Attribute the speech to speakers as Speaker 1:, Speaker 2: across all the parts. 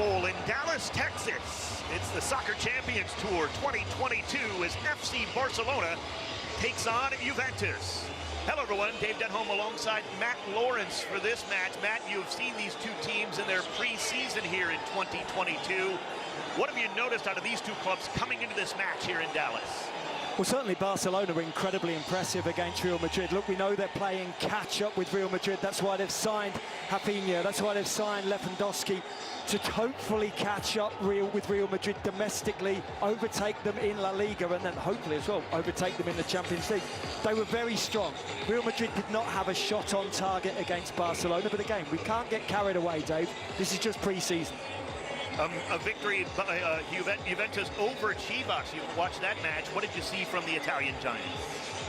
Speaker 1: Bowl in Dallas, Texas. It's the Soccer Champions Tour 2022 as FC Barcelona takes on Juventus. Hello everyone, Dave Denholm alongside Matt Lawrence for this match. Matt, you've seen these two teams in their preseason here in 2022. What have you noticed out of these two clubs coming into this match here in Dallas?
Speaker 2: Well, certainly Barcelona were incredibly impressive against Real Madrid. Look, we know they're playing catch-up with Real Madrid. That's why they've signed Rafinha. That's why they've signed Lewandowski to hopefully catch up with Real Madrid domestically, overtake them in La Liga, and then hopefully as well overtake them in the Champions League. They were very strong. Real Madrid did not have a shot on target against Barcelona, but again, we can't get carried away, Dave. This is just pre-season.
Speaker 1: A victory by Juventus over Chivas. You watched that match. What did you see from the Italian Giants?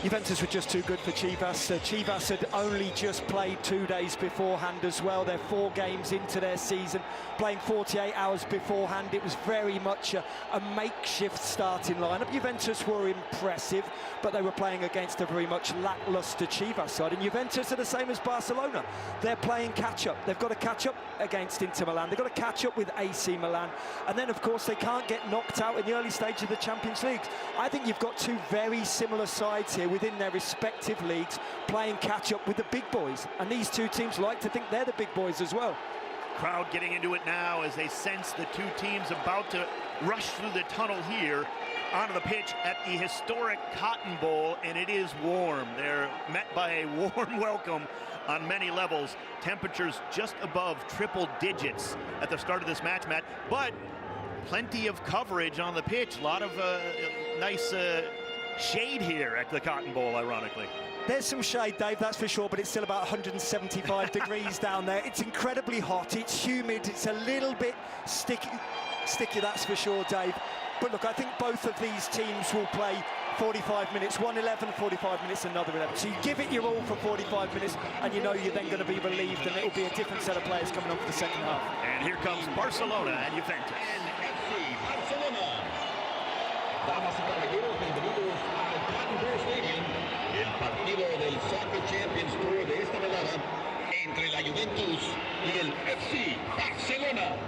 Speaker 2: Juventus were just too good for Chivas. Chivas had only just played 2 days beforehand as well. They're 4 games into their season, playing 48 hours beforehand. It was very much a makeshift starting lineup. Juventus were impressive, but they were playing against a very much lackluster Chivas side. And Juventus are the same as Barcelona. They're playing catch-up. They've got to catch up against Inter Milan. They've got to catch up with AC Milan. And then, of course, they can't get knocked out in the early stage of the Champions League. I think you've got two very similar sides here within their respective leagues playing catch-up with the big boys. And these two teams like to think they're the big boys as well.
Speaker 1: Crowd getting into it now as they sense the two teams about to rush through the tunnel here onto the pitch at the historic Cotton Bowl, and it is warm. They're met by a warm welcome on many levels. Temperatures just above triple digits at the start of this match, Matt, but plenty of coverage on the pitch. A lot of nice shade here at the Cotton Bowl, ironically.
Speaker 2: There's some shade, Dave, that's for sure, but it's still about 175 degrees down there. It's incredibly hot, it's humid, it's a little bit sticky, that's for sure, Dave. But look, I think both of these teams will play 45 minutes, one 11, 45 minutes, another 11. So you give it your all for 45 minutes, and you know you're then going to be relieved, and it'll be a different set of players coming on for the second half.
Speaker 1: And here comes Barcelona and Juventus.
Speaker 3: Barcelona. Damas y caballeros, bienvenidos al Cotton Bowl Stadium, el partido del Soccer Champions Tour de esta velada entre la Juventus y el FC Barcelona.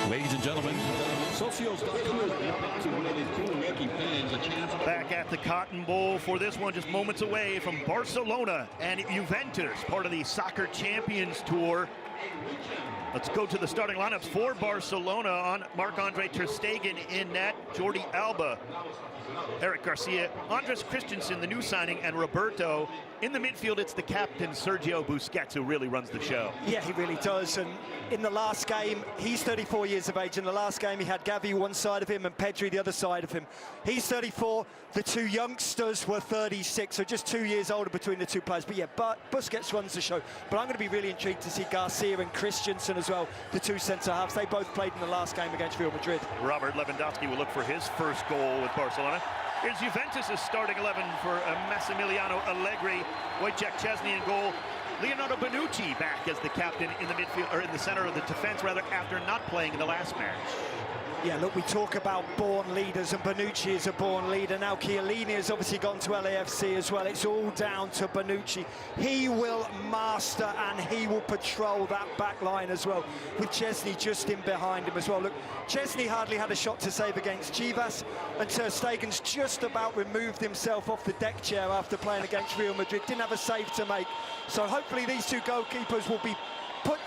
Speaker 4: Ladies and gentlemen,
Speaker 1: back at the Cotton Bowl for this one, just moments away from Barcelona and Juventus, part of the Soccer Champions Tour. Let's go to the starting lineups for Barcelona. On Marc-Andre ter Stegen in net, Jordi Alba, Eric Garcia, Andres Christensen, the new signing, and Roberto. In the midfield, it's the captain, Sergio Busquets, who really runs the show.
Speaker 2: Yeah, he really does. And in the last game, he's 34 years of age. In the last game, he had Gavi one side of him and Pedri the other side of him. He's 34. The two youngsters were 36, so just 2 years older between the two players. But yeah, Busquets runs the show. But I'm going to be really intrigued to see Garcia and Christensen as well, the two centre-halves. They both played in the last game against Real Madrid.
Speaker 1: Robert Lewandowski will look for his first goal with Barcelona. Here's Juventus' starting 11 for Massimiliano Allegri, Wojciech Szczesny in goal. Leonardo Bonucci back as the captain in the midfield, or in the center of the defense rather, after not playing in the last match.
Speaker 2: Yeah, look, we talk about born leaders, and Bonucci is a born leader. Now Chiellini has obviously gone to LAFC as well. It's all down to Bonucci. He will master and he will patrol that back line as well, with Chesney just in behind him as well. Look, Chesney hardly had a shot to save against Chivas, and Ter Stegen's just about removed himself off the deck chair after playing against Real Madrid. Didn't have a save to make. So hopefully these two goalkeepers will be put,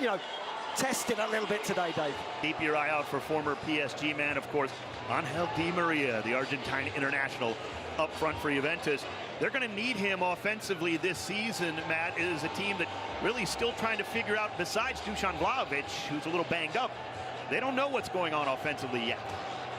Speaker 2: tested a little bit today, Dave.
Speaker 1: Keep your eye out for former PSG man, of course, Angel Di Maria, the Argentine international, up front for Juventus. They're going to need him offensively this season, Matt. It is a team that really still trying to figure out, besides Dusan Vlahovic, who's a little banged up, they don't know what's going on offensively yet.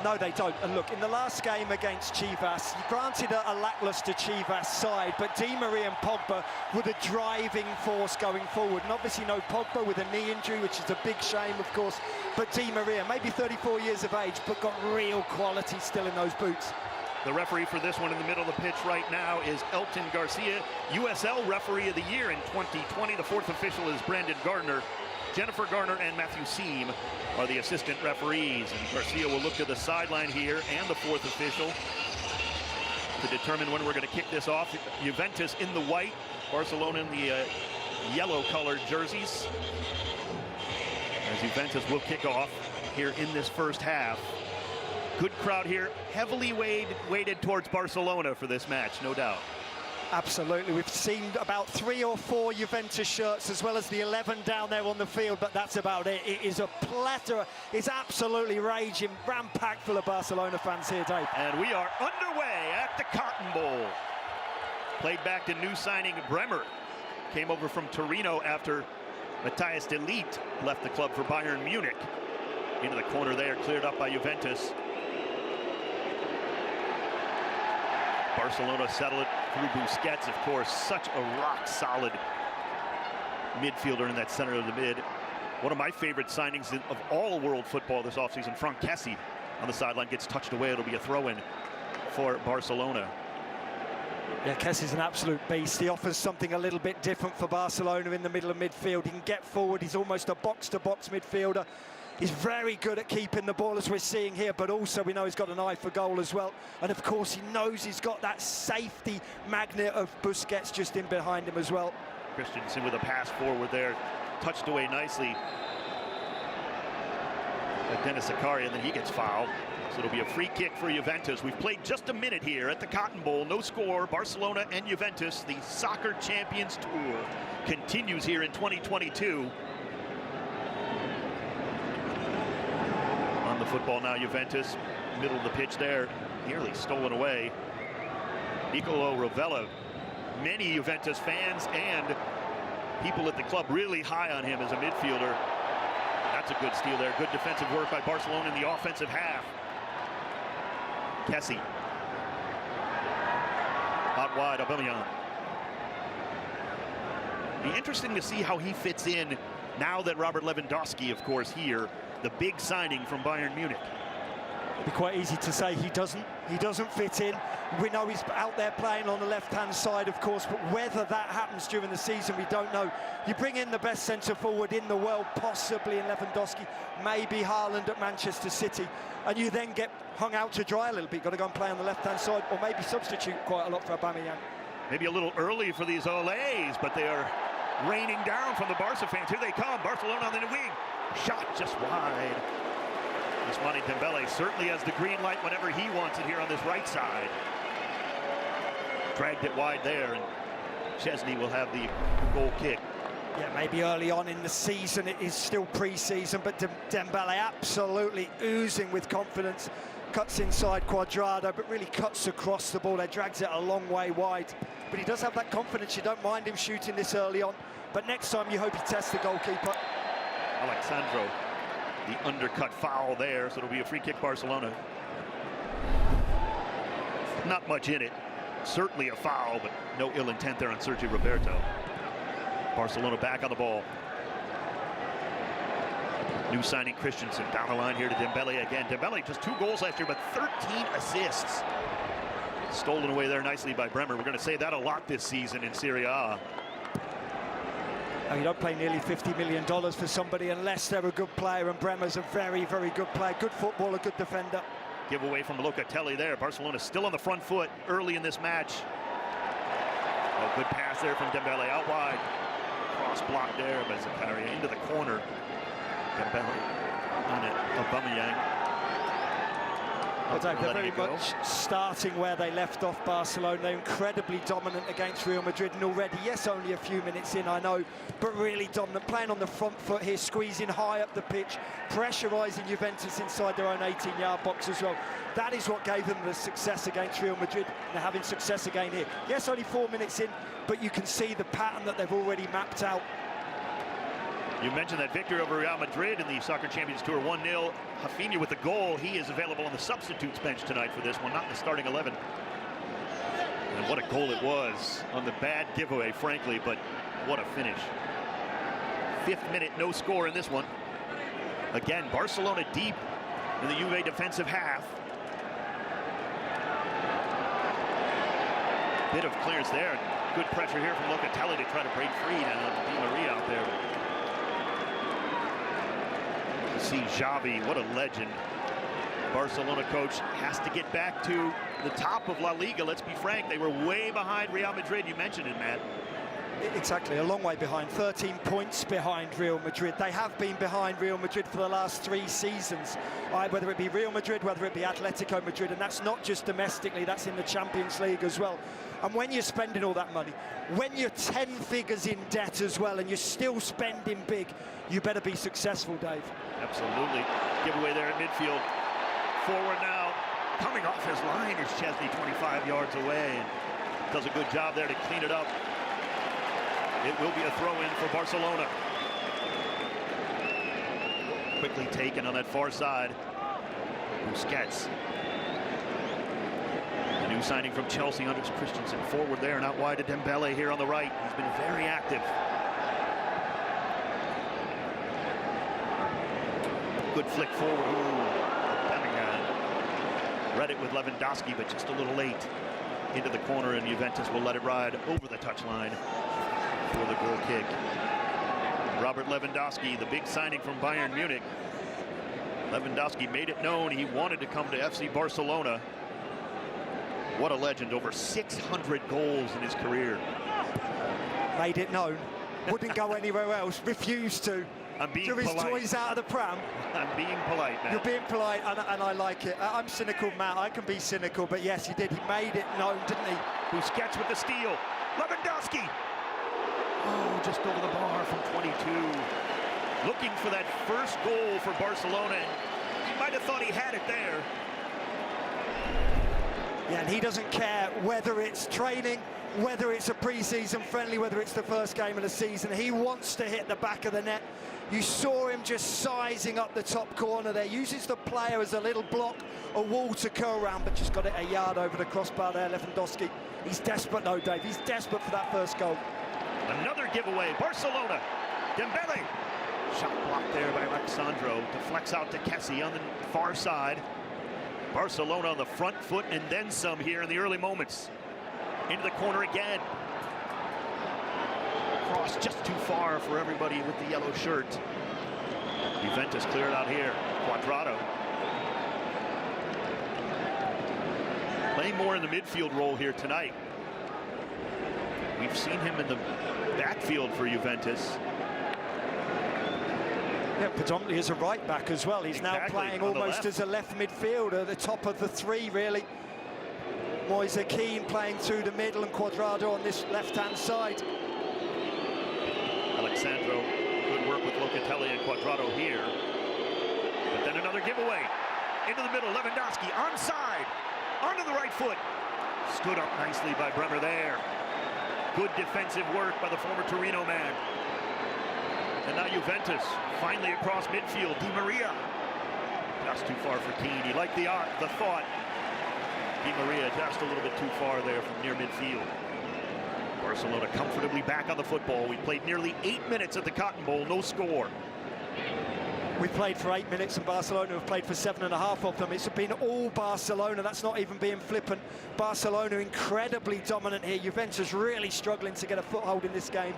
Speaker 2: No, they don't. And look, in the last game against Chivas, granted a lackluster Chivas side, but Di Maria and Pogba were the driving force going forward. And obviously, Pogba with a knee injury, which is a big shame, of course. But Di Maria, maybe 34 years of age, but got real quality still in those boots.
Speaker 1: The referee for this one in the middle of the pitch right now is Elton Garcia, USL Referee of the Year in 2020. The fourth official is Brandon Gardner. Jennifer Garner and Matthew Seam are the assistant referees, and Garcia will look to the sideline here and the fourth official to determine when we're going to kick this off. Juventus in the white, Barcelona in the yellow-colored jerseys, as Juventus will kick off here in this first half. Good crowd here, heavily weighted towards Barcelona for this match, no doubt.
Speaker 2: Absolutely. We've seen about 3 or 4 Juventus shirts, as well as the 11 down there on the field, but that's about it. It is a plethora. It's absolutely raging, ram-packed full of Barcelona fans here, Dave.
Speaker 1: And we are underway at the Cotton Bowl. Played back to new signing Bremer. Came over from Torino after Matthias de Ligt left the club for Bayern Munich. Into the corner there, cleared up by Juventus. Barcelona settle it through Busquets, of course, such a rock-solid midfielder in that center of the mid. One of my favorite signings of all world football this offseason, Franck Kessie on the sideline gets touched away. It'll be a throw-in for Barcelona.
Speaker 2: Yeah, Kessie's an absolute beast. He offers something a little bit different for Barcelona in the middle of midfield. He can get forward. He's almost a box-to-box midfielder. He's very good at keeping the ball, as we're seeing here, but also we know he's got an eye for goal as well. And of course, he knows he's got that safety magnet of Busquets just in behind him as well.
Speaker 1: Christensen with a pass forward there, touched away nicely. Dennis Zakaria, and then he gets fouled. So it'll be a free kick for Juventus. We've played just a minute here at the Cotton Bowl. No score. Barcelona and Juventus, the Soccer Champions Tour, continues here in 2022. On the football now, Juventus, middle of the pitch there, nearly stolen away. Nicolo Rovella, many Juventus fans and people at the club really high on him as a midfielder. That's a good steal there. Good defensive work by Barcelona in the offensive half. Kessie. Out wide, Aubameyang. Be interesting to see how he fits in now that Robert Lewandowski, of course, here, the big signing from Bayern Munich.
Speaker 2: It'd be quite easy to say he doesn't fit in. We know he's out there playing on the left-hand side, of course, but whether that happens during the season, we don't know. You bring in the best centre-forward in the world, possibly in Lewandowski, maybe Haaland at Manchester City, and you then get hung out to dry a little bit. Got to go and play on the left-hand side, or maybe substitute quite a lot for Aubameyang. Maybe
Speaker 1: a little early for these Olés, but they are raining down from the Barca fans. Here they come, Barcelona on the wing. Shot just wide. Ousmane Dembele certainly has the green light whenever he wants it here on this right side. Dragged it wide there, and Chesney will have the goal kick.
Speaker 2: Yeah, maybe early on in the season. It is still pre-season, but Dembele absolutely oozing with confidence. Cuts inside Cuadrado, but really cuts across the ball. There, drags it a long way wide. But he does have that confidence. You don't mind him shooting this early on. But next time, you hope he tests the goalkeeper.
Speaker 1: Alexandro, the undercut foul there, so it'll be a free kick Barcelona. Not much in it. Certainly a foul, but no ill intent there on Sergio Roberto. Barcelona back on the ball. New signing Christensen down the line here to Dembele again. Dembele just 2 goals last year, but 13 assists. Stolen away there nicely by Bremer. We're going to say that a lot this season in Serie A.
Speaker 2: Oh, you don't pay nearly $50 million for somebody unless they're a good player, and Bremer's a very, very good player. Good footballer, good defender.
Speaker 1: Give away from Locatelli there. Barcelona still on the front foot early in this match. Oh, good pass there from Dembele out wide. Cross block there by Zakaria into the corner. Dembele on it. Aubameyang.
Speaker 2: But they're very much starting where they left off, Barcelona. They're incredibly dominant against Real Madrid, and already, yes, only a few minutes in, I know, but really dominant, playing on the front foot here, squeezing high up the pitch, pressurising Juventus inside their own 18-yard box as well. That is what gave them the success against Real Madrid. They're having success again here. Yes, only 4 minutes in, but you can see the pattern that they've already mapped out.
Speaker 1: You mentioned that victory over Real Madrid in the Soccer Champions Tour, 1-0. Rafinha with the goal. He is available on the substitutes bench tonight for this one, not in the starting 11. And what a goal it was on the bad giveaway, frankly, but what a finish. 5th minute, no score in this one. Again, Barcelona deep in the Juve defensive half. Bit of clearance there. Good pressure here from Locatelli to try to break free now. Di Maria out there. See Xavi, what a legend. Barcelona coach has to get back to the top of La Liga. Let's be frank, they were way behind Real Madrid. You mentioned it, Matt.
Speaker 2: Exactly, a long way behind, 13 points behind Real Madrid. They have been behind Real Madrid for the last 3 seasons, whether it be Real Madrid, whether it be Atletico Madrid, and that's not just domestically, that's in the Champions League as well. And when you're spending all that money, when you're 10 figures in debt as well, and you're still spending big, you better be successful, Dave.
Speaker 1: Absolutely. Giveaway there at midfield. Forward now. Coming off his line is Chesney, 25 yards away, and does a good job there to clean it up. It will be a throw-in for Barcelona. Quickly taken on that far side. Busquets. The new signing from Chelsea, Anders Christensen. Forward there and out wide to Dembele here on the right. He's been very active. Good flick forward. Aubameyang read it with Lewandowski, but just a little late into the corner, and Juventus will let it ride over the touchline for the goal kick. Robert Lewandowski, the big signing from Bayern Munich. Lewandowski made it known he wanted to come to FC Barcelona. What a legend, over 600 goals in his career.
Speaker 2: Made it known, wouldn't go anywhere else, refused to.
Speaker 1: I'm being
Speaker 2: Threw his
Speaker 1: polite.
Speaker 2: toys out of the pram.
Speaker 1: I'm being polite, Matt.
Speaker 2: You're being polite, and I like it. I'm cynical, Matt. I can be cynical, but yes, he did. He made it known, didn't he?
Speaker 1: Busquets with the steal. Lewandowski. Oh, just over the bar from 22. Looking for that first goal for Barcelona. He might have thought he had it there.
Speaker 2: Yeah, and he doesn't care whether it's training, whether it's a pre-season friendly, whether it's the first game of the season. He wants to hit the back of the net. You saw him just sizing up the top corner there. Uses the player as a little block, a wall to curl around, but just got it a yard over the crossbar there, Lewandowski. He's desperate though, Dave. He's desperate for that first goal.
Speaker 1: Another giveaway, Barcelona. Dembele. Shot blocked there by Alexandro. Deflects out to Kessie on the far side. Barcelona on the front foot and then some here in the early moments. Into the corner again. Cross just too far for everybody with the yellow shirt. Juventus clear it out here. Cuadrado. Playing more in the midfield role here tonight. We've seen him in the backfield for Juventus.
Speaker 2: Yeah, predominantly as a right back as well. He's now playing almost as a left midfielder, the top of the three, really. Moise Kean playing through the middle and Cuadrado on this left-hand side.
Speaker 1: Alexandro, good work with Locatelli and Cuadrado here. But then another giveaway. Into the middle, Lewandowski onside, onto the right foot. Stood up nicely by Bremer there. Good defensive work by the former Torino man. And now Juventus finally across midfield. Di Maria. Just too far for Keane. He liked the thought. Di Maria just a little bit too far there from near midfield. Barcelona comfortably back on the football. We played nearly 8 minutes at the Cotton Bowl, no score.
Speaker 2: We played for 8 minutes and Barcelona have played for 7.5 of them. It's been all Barcelona. That's not even being flippant. Barcelona incredibly dominant here. Juventus really struggling to get a foothold in this game.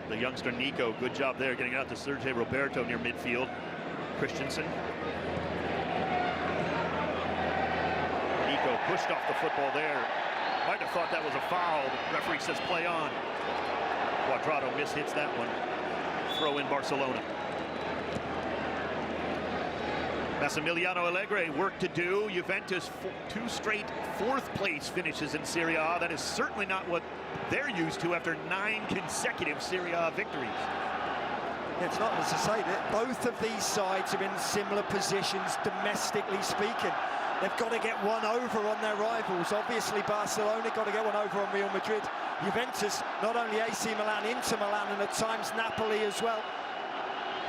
Speaker 1: The youngster Nico, good job there getting out to Sergio Roberto near midfield. Christensen. Nico pushed off the football there. Might have thought that was a foul. The referee says play on. Cuadrado mishits that one. Throw in Barcelona. Massimiliano Allegri work to do. Juventus 2 straight 4th place finishes in Serie A. That is certainly not what they're used to after 9 consecutive Serie A victories.
Speaker 2: It's not, as I say, that both of these sides are in similar positions domestically speaking. They've got to get one over on their rivals. Obviously Barcelona got to get one over on Real Madrid. Juventus, not only AC Milan, Inter Milan, and at times Napoli as well.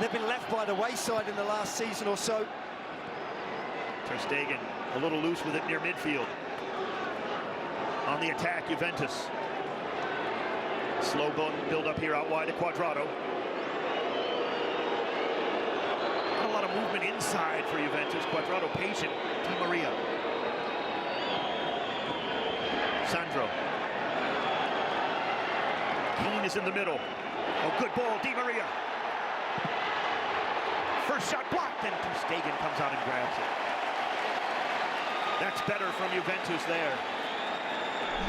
Speaker 2: They've been left by the wayside in the last season or so.
Speaker 1: Ter Stegen a little loose with it near midfield. On the attack, Juventus. Slow build up here out wide to Cuadrado. Not a lot of movement inside for Juventus. Cuadrado patient. Di Maria. Sandro. Keane is in the middle. Oh, good ball, Di Maria. First shot blocked, and Ter Stegen comes out and grabs it. That's better from Juventus there.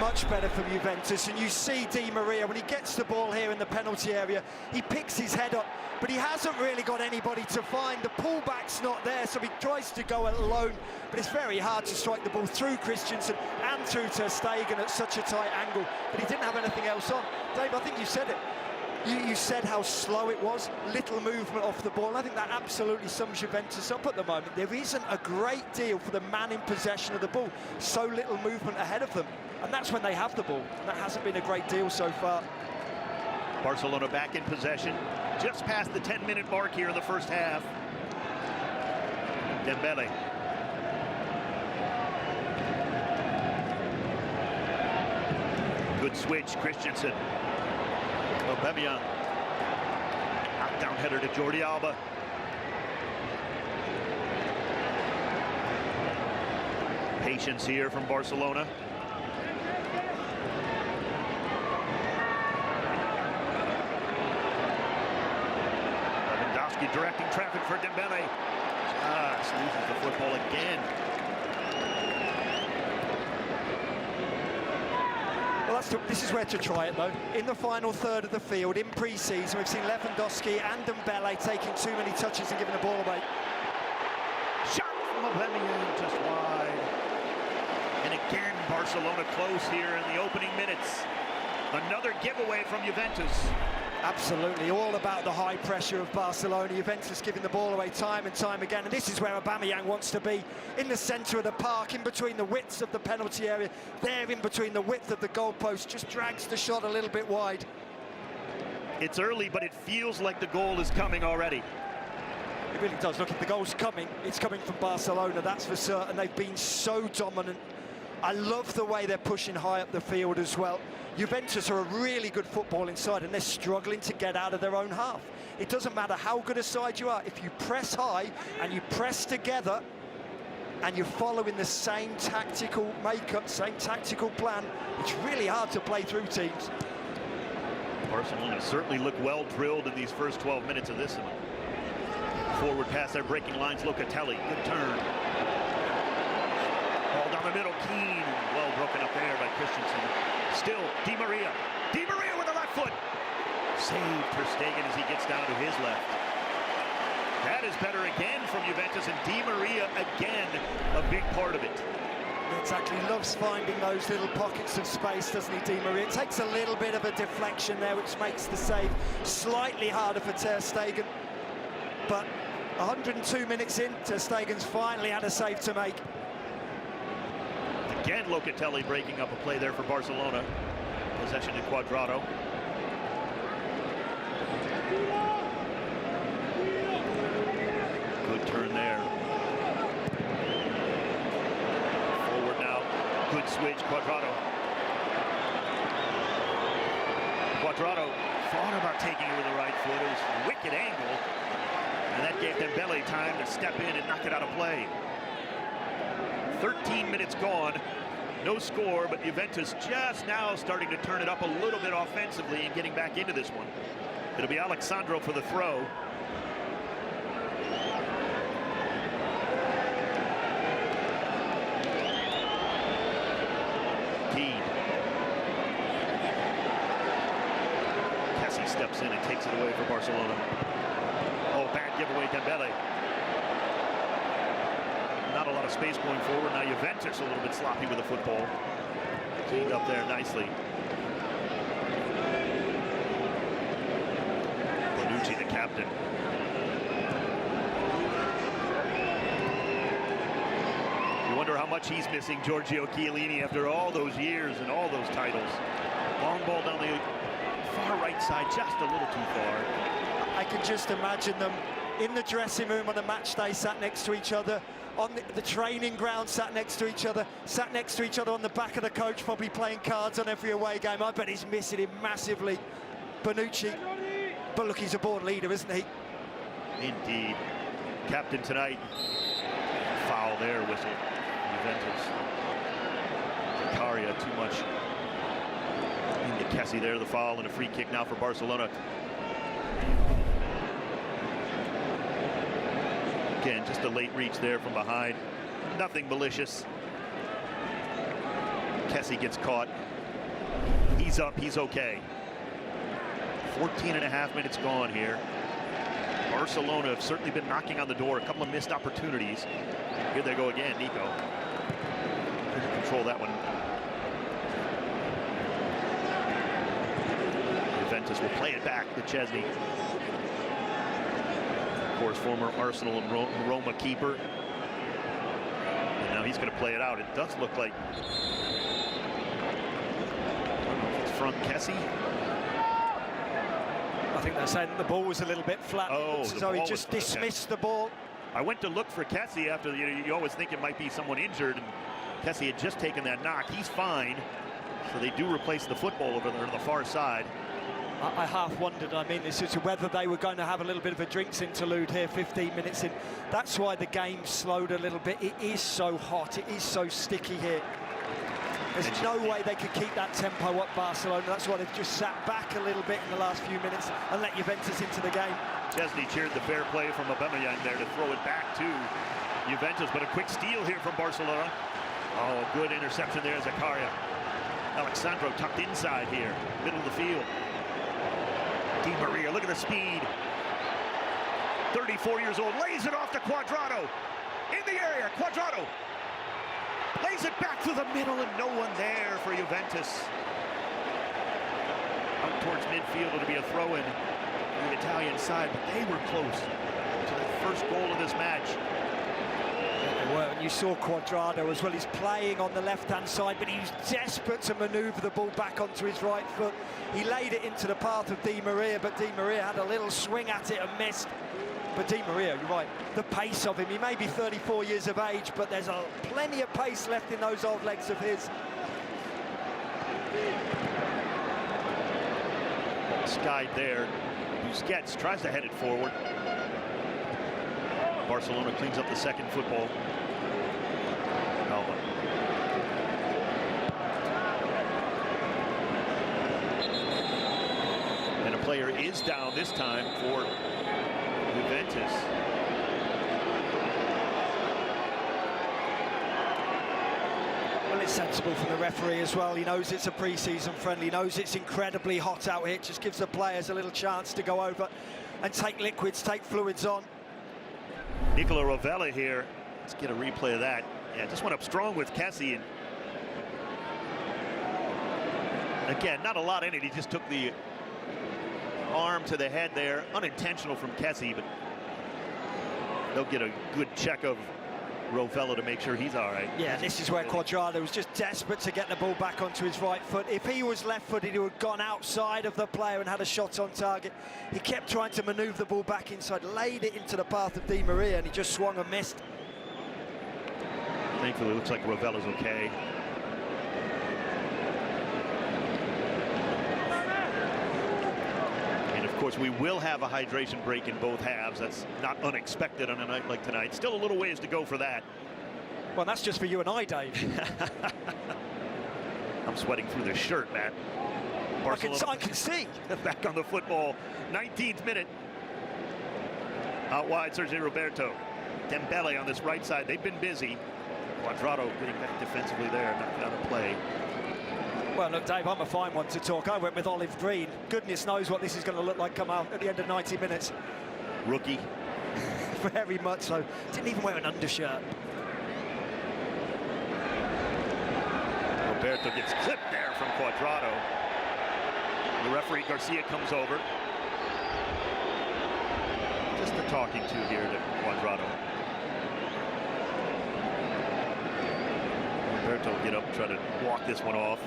Speaker 2: Much better from Juventus, and you see Di Maria, when he gets the ball here in the penalty area, he picks his head up, but he hasn't really got anybody to find. The pullback's not there, so he tries to go alone, but it's very hard to strike the ball through Christensen and through Ter Stegen at such a tight angle, but he didn't have anything else on. Dave, I think you said it. You said how slow it was, little movement off the ball. I think that absolutely sums Juventus up at the moment. There isn't a great deal for the man in possession of the ball. So little movement ahead of them. And that's when they have the ball. And that hasn't been a great deal so far.
Speaker 1: Barcelona back in possession. Just past the 10-minute mark here in the first half. Dembele. Good switch, Christensen. Aubameyang. Knockdown header to Jordi Alba. Patience here from Barcelona. Lewandowski directing traffic for Dembele. Just loses the football again.
Speaker 2: This is where to try it, though. In the final third of the field, in pre-season, we've seen Lewandowski and Dembele taking too many touches and giving the ball away.
Speaker 1: Shot from Aubameyang, just wide. And again, Barcelona close here in the opening minutes. Another giveaway from Juventus.
Speaker 2: Absolutely, all about the high pressure of Barcelona. Juventus giving the ball away time and time again, and this is where Aubameyang wants to be, in the centre of the park, in between the widths of the penalty area, there in between the width of the goalpost, just drags the shot a little bit wide.
Speaker 1: It's early, but it feels like the goal is coming already.
Speaker 2: It really does. Look, if the goal's coming, it's coming from Barcelona, that's for certain. They've been so dominant. I love the way they're pushing high up the field as well. Juventus are a really good football inside, and they're struggling to get out of their own half. It doesn't matter how good a side you are. If you press high and you press together and you're following the same tactical makeup, same tactical plan, it's really hard to play through teams.
Speaker 1: Barcelona certainly look well drilled in these first 12 minutes of this one. Forward pass, their breaking lines. Locatelli, good turn. Ball down the middle, Keane. Well broken up there by Christensen. Still, Di Maria. Di Maria with the left foot. Saved Ter Stegen as he gets down to his left. That is better again from Juventus, and Di Maria again a big part of it.
Speaker 2: Exactly, loves finding those little pockets of space, doesn't he, Di Maria? It takes a little bit of a deflection there, which makes the save slightly harder for Ter Stegen. But 102 minutes in, Ter Stegen's finally had a save to make.
Speaker 1: Again, Locatelli breaking up a play there for Barcelona. Possession to Cuadrado. Good turn there. Forward now. Good switch, Cuadrado. Cuadrado thought about taking it with the right foot. It was a wicked angle. And that gave Dembele time to step in and knock it out of play. 13 minutes gone, no score, but Juventus just now starting to turn it up a little bit offensively and getting back into this one. It'll be Alexandro for the throw. Kessie steps in and takes it away for Barcelona. Oh, bad giveaway, Dembele. Not a lot of space going forward. Now Juventus a little bit sloppy with the football. Cleaned up there nicely. Bonucci, the captain. You wonder how much he's missing Giorgio Chiellini after all those years and all those titles. Long ball down the far right side, just a little too far.
Speaker 2: I can just imagine them in the dressing room on a match day, sat next to each other, on the training ground, sat next to each other on the back of the coach, probably playing cards on every away game. I bet he's missing him massively, Bonucci. But look, he's a born leader, isn't he?
Speaker 1: Indeed. Captain tonight. Foul there, whistle. Juventus. Zakaria too much into Kessie there, the foul, and a free kick now for Barcelona. Again, just a late reach there from behind. Nothing malicious. Kessie gets caught. He's up, he's okay. 14.5 minutes gone here. Barcelona have certainly been knocking on the door. A couple of missed opportunities. Here they go again, Nico. Couldn't control that one. Juventus will play it back to Chesney. Of course, former Arsenal and Roma keeper. And now he's going to play it out. It does look like, I don't know if it's from Kessie.
Speaker 2: I think they're saying the ball was a little bit flat.
Speaker 1: Oh,
Speaker 2: so he just dismissed the ball.
Speaker 1: I went to look for Kessie after, you always think it might be someone injured, and Kessie had just taken that knock. He's fine. So they do replace the football over there on the far side.
Speaker 2: I half wondered, I mean, this is whether they were going to have a little bit of a drinks interlude here 15 minutes in. That's why the game slowed a little bit. It is so hot, it is so sticky here. There's no way they could keep that tempo up, Barcelona. That's why they've just sat back a little bit in the last few minutes and let Juventus into the game.
Speaker 1: Chesney cheered the fair play from Aubameyang there to throw it back to Juventus, but a quick steal here from Barcelona. Oh, good interception there, Zakaria. Alexandro tucked inside here, middle of the field. Di Maria, look at the speed. 34 years old, lays it off to Cuadrado. In the area, Cuadrado. Lays it back through the middle and no one there for Juventus. Out towards midfield, it'll be a throw-in on the Italian side, but they were close to the first goal of this match.
Speaker 2: Well, and you saw Cuadrado as well. He's playing on the left-hand side, but he was desperate to manoeuvre the ball back onto his right foot. He laid it into the path of Di Maria, but Di Maria had a little swing at it and missed. But Di Maria, you're right, the pace of him, he may be 34 years of age, but there's plenty of pace left in those old legs of his.
Speaker 1: Skied there. Busquets tries to head it forward. Barcelona cleans up the second football. Alba. And a player is down this time for Juventus.
Speaker 2: Well, it's sensible from the referee as well. He knows it's a pre-season friendly. He knows it's incredibly hot out here. It just gives the players a little chance to go over and take liquids, take fluids on.
Speaker 1: Nicola Rovella here. Let's get a replay of that. Yeah, just went up strong with Kessie. And again, not a lot in it. He just took the arm to the head there. Unintentional from Kessie, but they'll get a good check of Rovella to make sure he's all right.
Speaker 2: Yeah, this is where Cuadrado was just desperate to get the ball back onto his right foot. If he was left-footed, he would have gone outside of the player and had a shot on target. He kept trying to manoeuvre the ball back inside, laid it into the path of Di Maria, and he just swung and missed.
Speaker 1: Thankfully, it looks like Rovella's okay. And of course, we will have a hydration break in both halves. That's not unexpected on a night like tonight. Still a little ways to go for that.
Speaker 2: Well, that's just for you and I, Dave.
Speaker 1: I'm sweating through the shirt, Matt. Barcelona
Speaker 2: I can see.
Speaker 1: back on the football. 19th minute. Out wide, Sergio Roberto. Dembele on this right side. They've been busy. Cuadrado getting back defensively there, knocked out of play.
Speaker 2: Well, look, Dave, I'm a fine one to talk. I went with olive green. Goodness knows what this is going to look like come out at the end of 90 minutes.
Speaker 1: Rookie.
Speaker 2: Very much so. Didn't even wear an undershirt.
Speaker 1: Roberto gets clipped there from Cuadrado. The referee, Garcia, comes over. Just a talking to here to Cuadrado. Roberto will get up and try to walk this one off.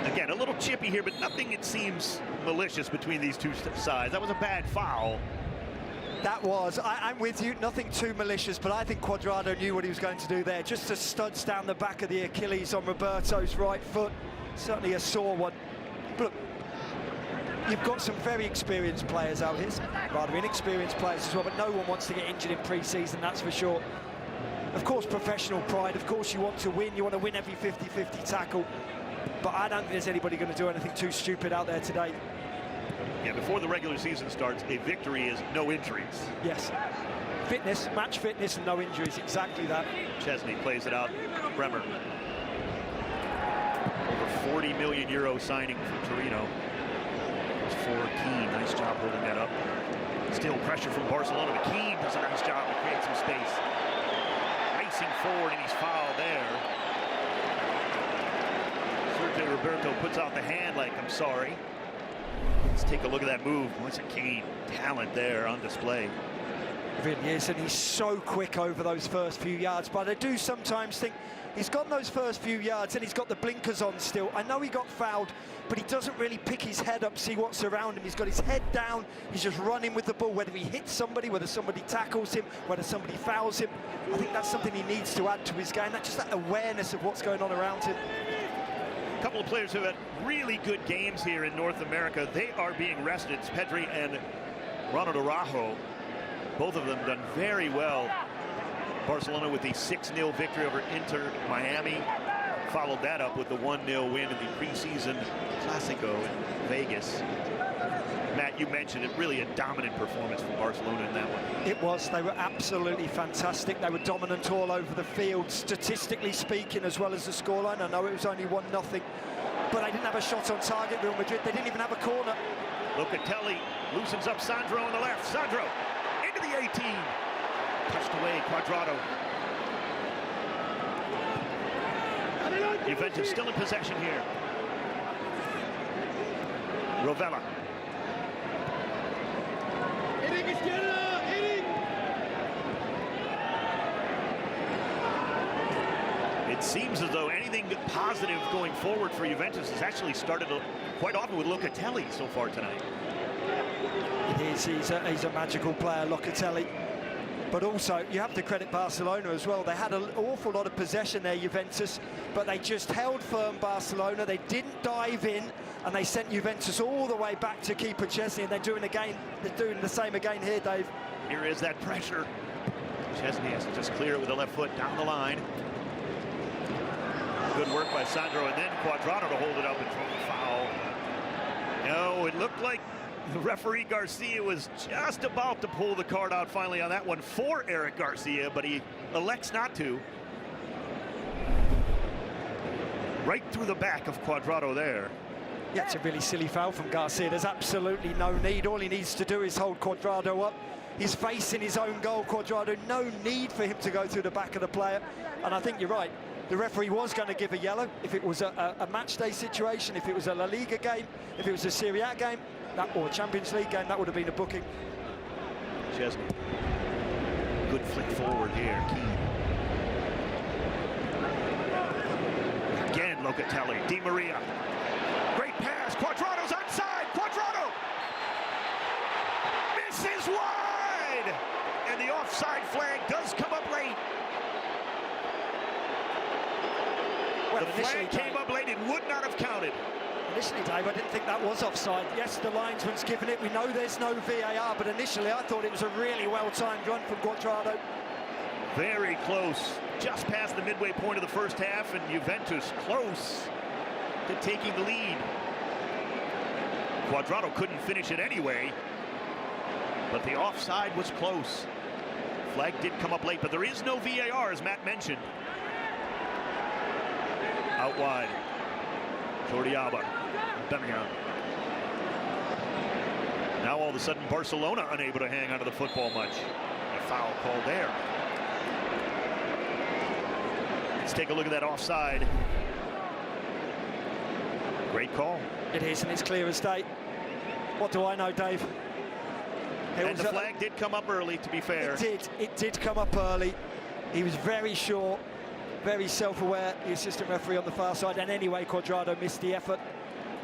Speaker 1: Again, a little chippy here, but nothing, it seems, malicious between these two sides. That was a bad foul.
Speaker 2: That was. I'm with you. Nothing too malicious, but I think Cuadrado knew what he was going to do there. Just a studs down the back of the Achilles on Roberto's right foot. Certainly a sore one. But look, you've got some very experienced players out here, some rather inexperienced players as well, but no one wants to get injured in pre-season, that's for sure. Of course, professional pride. Of course, you want to win. You want to win every 50-50 tackle. But I don't think there's anybody going to do anything too stupid out there today.
Speaker 1: Yeah, before the regular season starts, a victory is no injuries.
Speaker 2: Yes. Fitness, match fitness, and no injuries. Exactly that.
Speaker 1: Chesney plays it out. Bremer. Over 40 million euro signing from Torino. It's for Keane. Nice job holding that up. Still pressure from Barcelona, but Keane does a nice job to create some space. Racing forward, and he's fouled there. Sergio Roberto puts out the hand like, I'm sorry. Let's take a look at that move. Once again, talent there on display.
Speaker 2: Really is, and he's so quick over those first few yards. But I do sometimes think he's got those first few yards and he's got the blinkers on still. I know he got fouled, but he doesn't really pick his head up, see what's around him. He's got his head down. He's just running with the ball, whether he hits somebody, whether somebody tackles him, whether somebody fouls him. I think that's something he needs to add to his game. That's just that awareness of what's going on around him.
Speaker 1: A couple of players who had really good games here in North America. They are being rested. It's Pedri and Ronald Araujo. Both of them done very well. Barcelona with the 6-0 victory over Inter Miami. Followed that up with the 1-0 win in the preseason Clásico in Vegas. Matt, you mentioned it, really a dominant performance from Barcelona in that one.
Speaker 2: It was. They were absolutely fantastic. They were dominant all over the field, statistically speaking, as well as the scoreline. I know it was only 1-0, but they didn't have a shot on target, Real Madrid. They didn't even have a corner. Locatelli
Speaker 1: Loosens up Sandro on the left. Sandro into the 18. Touched away, Cuadrado. Juventus still in possession here. Rovella. It seems as though anything positive going forward for Juventus has actually started quite often with Locatelli so far tonight.
Speaker 2: It is. He's a magical player, Locatelli. But also, you have to credit Barcelona as well. They had an awful lot of possession there, Juventus, but they just held firm, Barcelona. They didn't dive in, and they sent Juventus all the way back to keeper Chesney, and they're doing the same again here, Dave.
Speaker 1: Here is that pressure. Chesney has to just clear it with the left foot down the line. Good work by Sandro, and then Cuadrado to hold it up and throw the foul. No, it looked like the referee Garcia was just about to pull the card out finally on that one for Eric Garcia, but he elects not to. Right through the back of Cuadrado there.
Speaker 2: Yeah, it's a really silly foul from Garcia. There's absolutely no need. All he needs to do is hold Cuadrado up. He's facing his own goal, Cuadrado. No need for him to go through the back of the player. And I think you're right. The referee was going to give a yellow if it was a match day situation, if it was a La Liga game, if it was a Serie A game, or a Champions League game, that would have been a booking.
Speaker 1: Chesney. Good flick forward here. Keane. Again, Locatelli. Di Maria. Great pass. Cuadrado's outside. Cuadrado misses wide. And the offside flag does come up late.
Speaker 2: Well,
Speaker 1: the flag came up late. It would not have counted.
Speaker 2: Initially, Dave, I didn't think that was offside. Yes, the linesman's given it. We know there's no VAR, but initially I thought it was a really well-timed run from Cuadrado.
Speaker 1: Very close. Just past the midway point of the first half, and Juventus close to taking the lead. Cuadrado couldn't finish it anyway, but the offside was close. Flag did come up late, but there is no VAR, as Matt mentioned. Out wide. Jordi Alba. Birmingham. Now all of a sudden Barcelona unable to hang onto the football much. A foul called there. Let's take a look at that offside. Great call.
Speaker 2: It is, and it's clear as day. What do I know, Dave?
Speaker 1: And the flag did come up early, to be fair.
Speaker 2: It did come up early. He was very sure, very self-aware, the assistant referee on the far side, and anyway, Cuadrado missed the effort.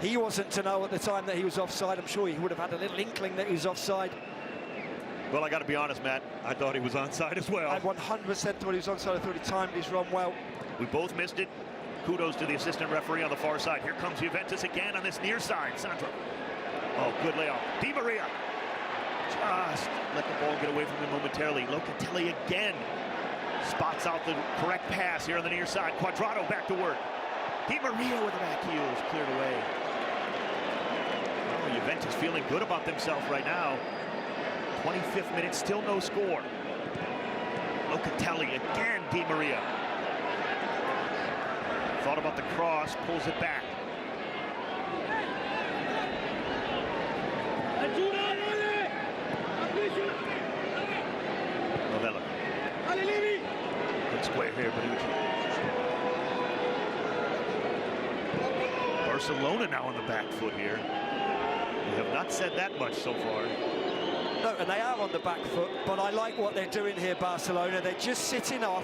Speaker 2: He wasn't to know at the time that he was offside. I'm sure he would have had a little inkling that he was offside.
Speaker 1: Well, I got to be honest, Matt, I thought he was onside as well.
Speaker 2: I 100% thought he was onside. I thought he timed his run well.
Speaker 1: We both missed it. Kudos to the assistant referee on the far side. Here comes Juventus again on this near side. Sandro. Oh, good layoff. Di Maria. Just let the ball get away from him momentarily. Locatelli again spots out the correct pass here on the near side. Cuadrado back to work. Di Maria with the back heels cleared away. Oh, Juventus feeling good about themselves right now. 25th minute, still no score. Locatelli again, Di Maria. Thought about the cross, pulls it back. Novella. Good square here, Barcelona now on the back foot here. We have not said that much so far.
Speaker 2: No, and they are on the back foot, but I like what they're doing here, Barcelona. They're just sitting off.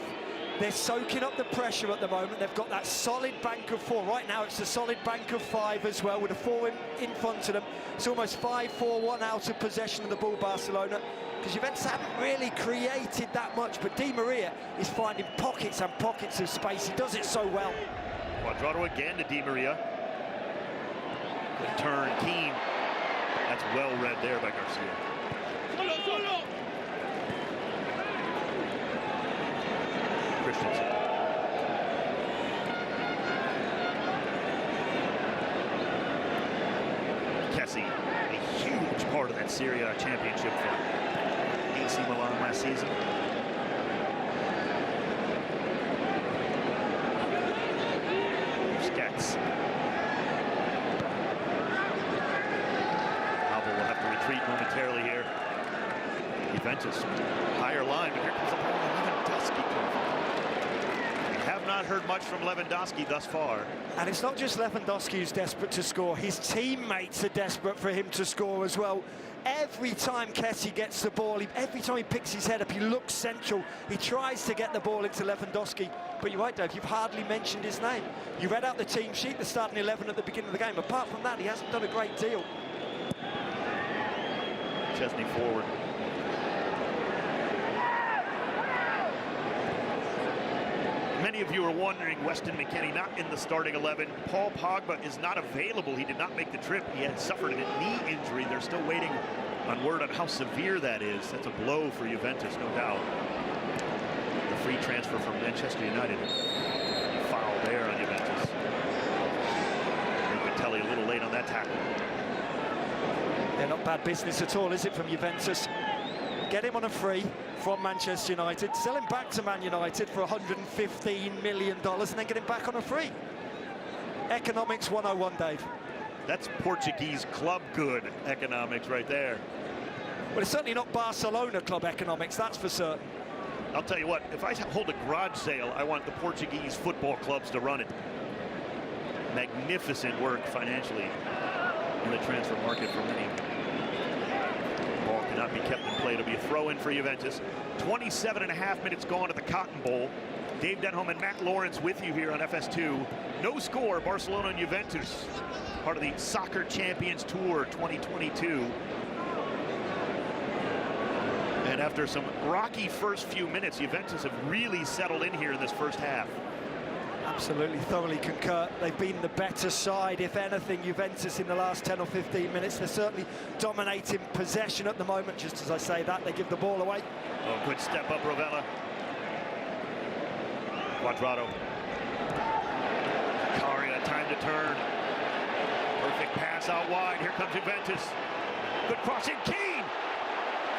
Speaker 2: They're soaking up the pressure at the moment. They've got that solid bank of four. Right now, it's a solid bank of five as well, with a four in front of them. It's almost 5-4-1 out of possession of the ball, Barcelona, because Juventus haven't really created that much, but Di Maria is finding pockets and pockets of space. He does it so well.
Speaker 1: Cuadrado again to Di Maria. Good turn, Keane. That's well read there by Garcia. Christensen. Kessie, a huge part of that Serie A championship for AC Milan last season. Scats. Alba will have to retreat momentarily here. Juventus, higher line, but here comes the ball. Lewandowski. We have not heard much from Lewandowski thus far. And
Speaker 2: it's not just Lewandowski who's desperate to score. His teammates are desperate for him to score as well. Every time Kessie gets the ball, every time he picks his head up, he looks central. He tries to get the ball into Lewandowski. But you're right, Dave, you've hardly mentioned his name. You read out the team sheet, the starting 11 at the beginning of the game. Apart from that, he hasn't done a great deal.
Speaker 1: Chesney forward. Many of you are wondering, Weston McKennie not in the starting 11. Paul Pogba is not available. He did not make the trip. He had suffered a knee injury. They're still waiting on word on how severe that is. That's a blow for Juventus, no doubt. The free transfer from Manchester United. Foul there on Juventus. Locatelli a little late on that tackle.
Speaker 2: They're not bad business at all, is it, from Juventus? Get him on a free from Manchester United, sell him back to Man United for $115 million, and then get him back on a free. Economics 101, Dave.
Speaker 1: That's Portuguese club good economics right there.
Speaker 2: Well, it's certainly not Barcelona club economics, that's for certain.
Speaker 1: I'll tell you what, if I hold a garage sale, I want the Portuguese football clubs to run it. Magnificent work financially in the transfer market for many. Ball cannot be kept in play. It'll be a throw in for Juventus. 27.5 minutes gone at the Cotton Bowl. Dave Denholm and Matt Lawrence with you here on FS2. No score, Barcelona and Juventus, part of the Soccer Champions Tour 2022. And after some rocky first few minutes, Juventus have really settled in here in this first half.
Speaker 2: Absolutely, thoroughly concur. They've been the better side, if anything, Juventus in the last 10 or 15 minutes. They're certainly dominating possession at the moment. Just as I say that, they give the ball away.
Speaker 1: Oh, good step up, Rovella. Quadrado. Caria, time to turn. Perfect pass out wide. Here comes Juventus. Good crossing. Keane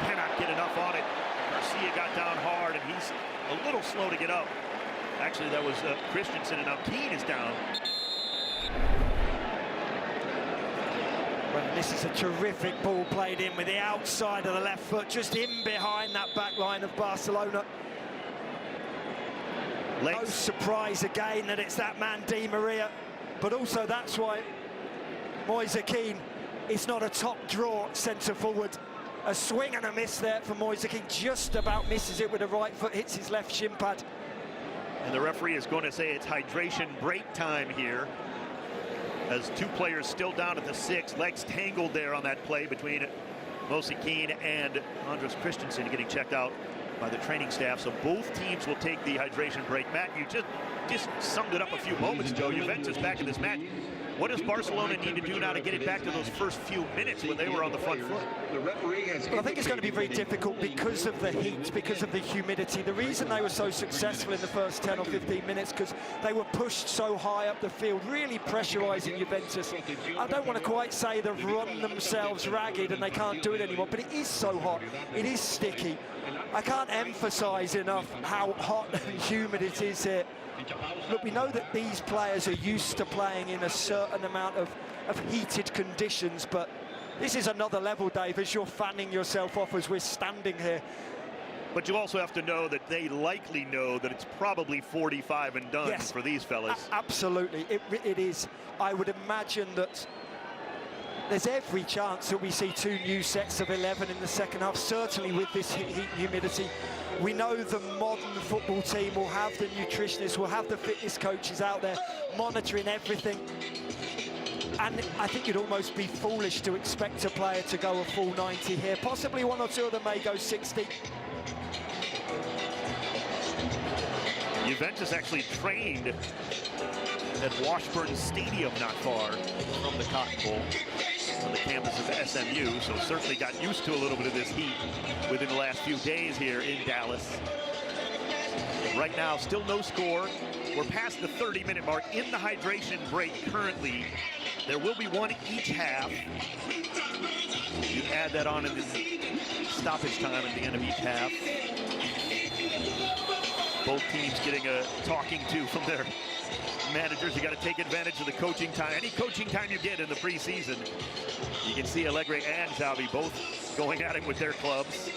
Speaker 1: cannot get enough on it. Garcia got down hard, and he's a little slow to get up. Actually, that was Christensen, and now Keane is down.
Speaker 2: Well, this is a terrific ball played in with the outside of the left foot, just in behind that back line of Barcelona. No surprise again that it's that man Di Maria, but also that's why Moise Kean is not a top draw centre forward. A swing and a miss there for Moise Kean, just about misses it with the right foot, hits his left shin pad.
Speaker 1: And the referee is going to say it's hydration break time here, as two players still down at the 6, legs tangled there on that play between Moise Kean and Andres Christensen, getting checked out by the training staff. So both teams will take the hydration break. Matt, you just summed it up a few moments ago. Juventus back in this match. What does Barcelona need to do now to get it back to those first few minutes when they were on the front foot?
Speaker 2: Well, I think it's going to be very difficult because of the heat, because of the humidity. The reason they were so successful in the first 10 or 15 minutes, because they were pushed so high up the field, really pressurising Juventus. I don't want to quite say they've run themselves ragged and they can't do it anymore, but it is so hot. It is sticky. I can't emphasise enough how hot and humid it is here. Look, we know that these players are used to playing in a certain amount of heated conditions, but this is another level, Dave, as you're fanning yourself off as we're standing here.
Speaker 1: But you also have to know that they likely know that it's probably 45 and done for these fellas. Absolutely,
Speaker 2: it is. I would imagine that there's every chance that we see 2 new sets of 11 in the second half, certainly with this heat and humidity. We know the modern football team will have the nutritionists, will have the fitness coaches out there monitoring everything. And I think you'd almost be foolish to expect a player to go a full 90 here. Possibly 1 or 2 of them may go 60.
Speaker 1: Juventus actually trained at Washburn Stadium, not far from the Cotton Bowl, on the campus of SMU, so certainly got used to a little bit of this heat within the last few days here in Dallas. Right now, still no score. We're past the 30-minute mark in the hydration break currently. There will be one each half. You add that on in the stoppage time at the end of each half. Both teams getting a talking to from their managers. You got to take advantage of the coaching time. Any coaching time you get in the preseason. You can see Allegri and Xavi both going at it with their clubs.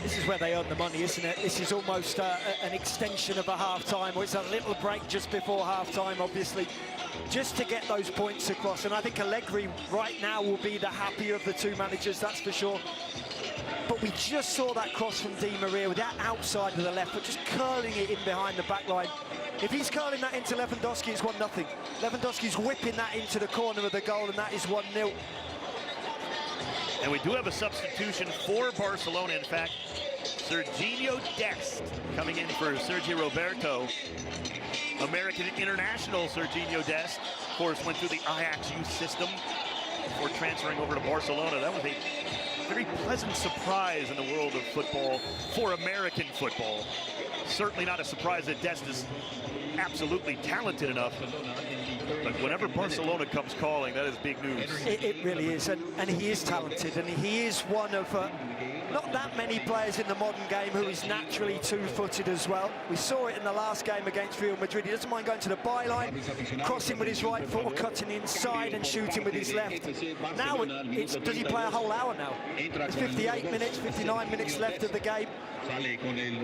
Speaker 2: This is where they earn the money, isn't it? This is almost an extension of a half-time, or it's a little break just before half-time, obviously, just to get those points across. And I think Allegri right now will be the happier of the 2 managers, that's for sure. But we just saw that cross from Di Maria with that outside of the left foot, just curling it in behind the back line. If he's curling that into Lewandowski, it's 1-0. Lewandowski's whipping that into the corner of the goal, and that is 1-0.
Speaker 1: And we do have a substitution for Barcelona. In fact, Serginho Dest coming in for Sergio Roberto. American international Serginho Dest, of course, went through the Ajax youth system before transferring over to Barcelona. That was a very pleasant surprise in the world of football for American football. Certainly not a surprise that Dest is absolutely talented enough. But whenever Barcelona comes calling, that is big news.
Speaker 2: It really is, and he is talented, and he is one of not that many players in the modern game who is naturally 2-footed as well. We saw it in the last game against Real Madrid. He doesn't mind going to the byline, crossing with his right foot, or cutting inside and shooting with his left. Now, does he play a whole hour now? There's 58 minutes, 59 minutes left of the game.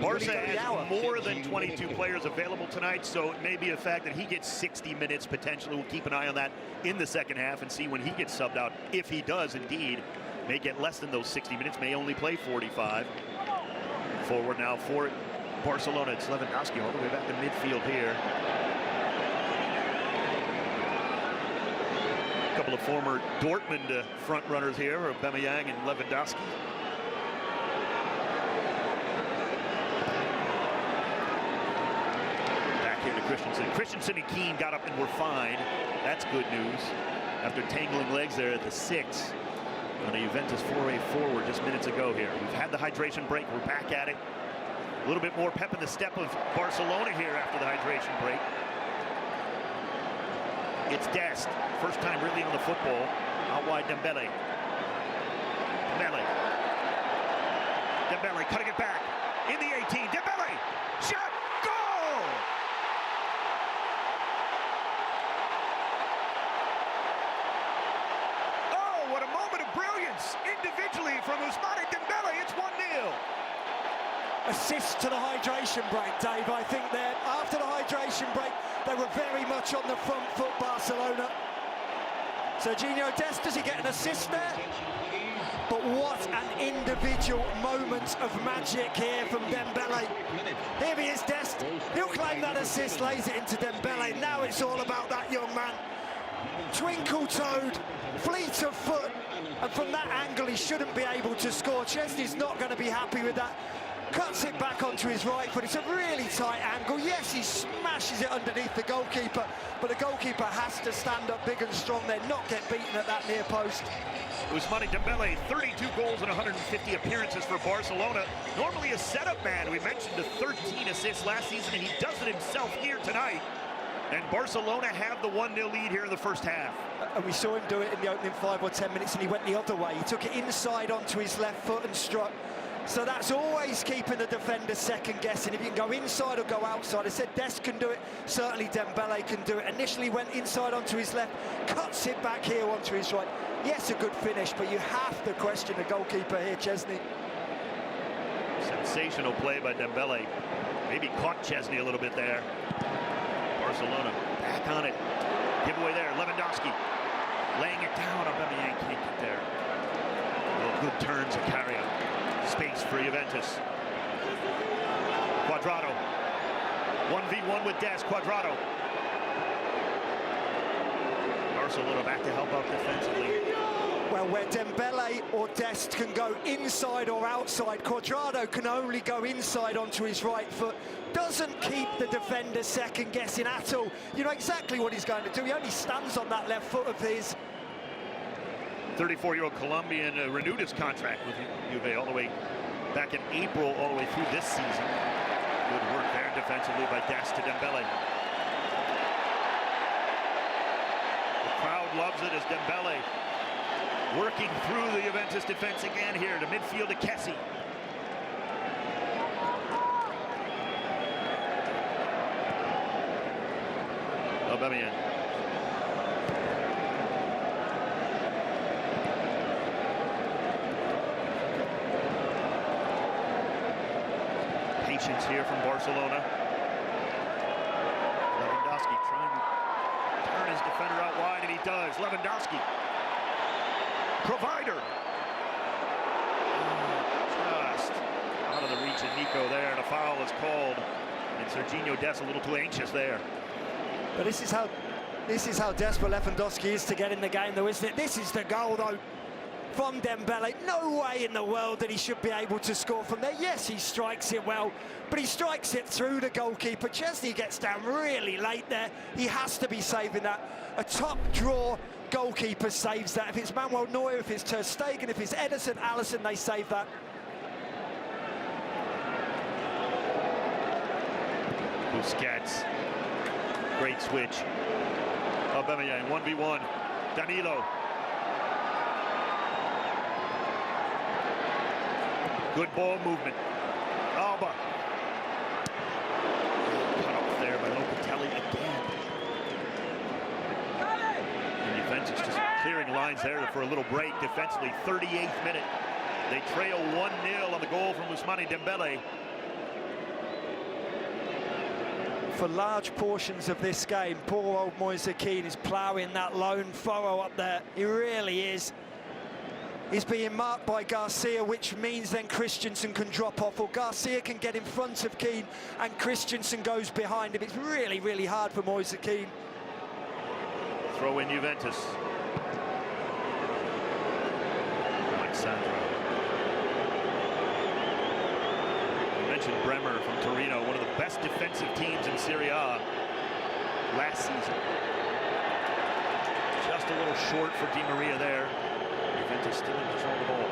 Speaker 1: Barca has more than 22 players available tonight, so it may be a fact that he gets 60 minutes potentially. We'll keep an eye on that in the second half and see when he gets subbed out. If he does indeed, may get less than those 60 minutes, may only play 45. Forward now for Barcelona. It's Lewandowski all the way back to midfield here. A couple of former Dortmund front runners here, Aubameyang and Lewandowski. Christensen and Keane got up and were fine. That's good news. After tangling legs there at the 6 on a Juventus foray forward just minutes ago here. We've had the hydration break. We're back at it. A little bit more pep in the step of Barcelona here after the hydration break. It's Dest. First time really on the football. Out wide, Dembele. Dembele cutting it back. In the 18. Dembele! Shot! Goal! Oh, what a moment of brilliance individually from Ousmane Dembele. It's 1-0.
Speaker 2: Assist to the hydration break, Dave. I think that after the hydration break, they were very much on the front foot, Barcelona. Serginho Dest, does he get an assist there? But what an individual moment of magic here from Dembele. Here he is, Dest. He'll claim that assist, lays it into Dembele. Now it's all about that young man. Twinkle-toed, fleet of foot, and from that angle he shouldn't be able to score. Chesney's not going to be happy with that. Cuts it back onto his right foot. It's a really tight angle. Yes, he smashes it underneath the goalkeeper, but the goalkeeper has to stand up big and strong there, not get beaten at that near post.
Speaker 1: Ousmane Dembele, 32 goals and 150 appearances for Barcelona. Normally a setup man. We mentioned the 13 assists last season, and he does it himself here tonight. And Barcelona have the 1-0 lead here in the first half.
Speaker 2: And we saw him do it in the opening 5 or 10 minutes, and he went the other way. He took it inside onto his left foot and struck. So that's always keeping the defender second guessing. If you can go inside or go outside. I said Dest can do it, certainly Dembele can do it. Initially went inside onto his left, cuts it back here onto his right. Yes, a good finish, but you have to question the goalkeeper here, Chesney.
Speaker 1: Sensational play by Dembele. Maybe caught Chesney a little bit there. Barcelona back on it. Giveaway there, Lewandowski. Laying it down, Aubameyang can't get there. Oh, good turns, Zakaria. Space for Juventus. Cuadrado. 1v1 with Dest. Cuadrado. Barcelona back to help out defensively.
Speaker 2: Well, where Dembele or Dest can go inside or outside, Cuadrado can only go inside onto his right foot. Doesn't keep the defender second guessing at all. You know exactly what he's going to do. He only stands on that left foot of his.
Speaker 1: 34-year-old Colombian renewed his contract with Juve all the way back in April, all the way through this season. Good work there defensively by Dest to Dembele. The crowd loves it as Dembele working through the Juventus defense again here to midfield to Kessie. Aubameyang. Patience here from Barcelona. Lewandowski trying to turn his defender out wide, and he does. Lewandowski. Provider. Just out of the reach of Nico there, and a foul is called. And Serginho Dest a little too anxious there.
Speaker 2: But this is how desperate Lewandowski is to get in the game, though, isn't it? This is the goal, though, from Dembele. No way in the world that he should be able to score from there. Yes, he strikes it well, but he strikes it through the goalkeeper. Chesney gets down really late there. He has to be saving that. A top draw goalkeeper saves that. If it's Manuel Neuer, if it's Ter Stegen, if it's Ederson, Alisson, they save that.
Speaker 1: Busquets. Great switch. Aubameyang, 1v1. Danilo. Good ball movement. Alba. Cut off there by Locatelli again. And Juventus just clearing lines there for a little break defensively. 38th minute. They trail 1-0 on the goal from Ousmane Dembele.
Speaker 2: For large portions of this game, poor old Moise Kean is ploughing that lone furrow up there. He really is. He's being marked by Garcia, which means then Christensen can drop off, or Garcia can get in front of Kean and Christensen goes behind him. It's really, really hard for Moise Kean.
Speaker 1: Throw in Juventus. Alexandro. Mentioned Bremer from Torino, one of the best defensive teams in Serie A last season. Just a little short for Di Maria there. Juventus still in control of the ball.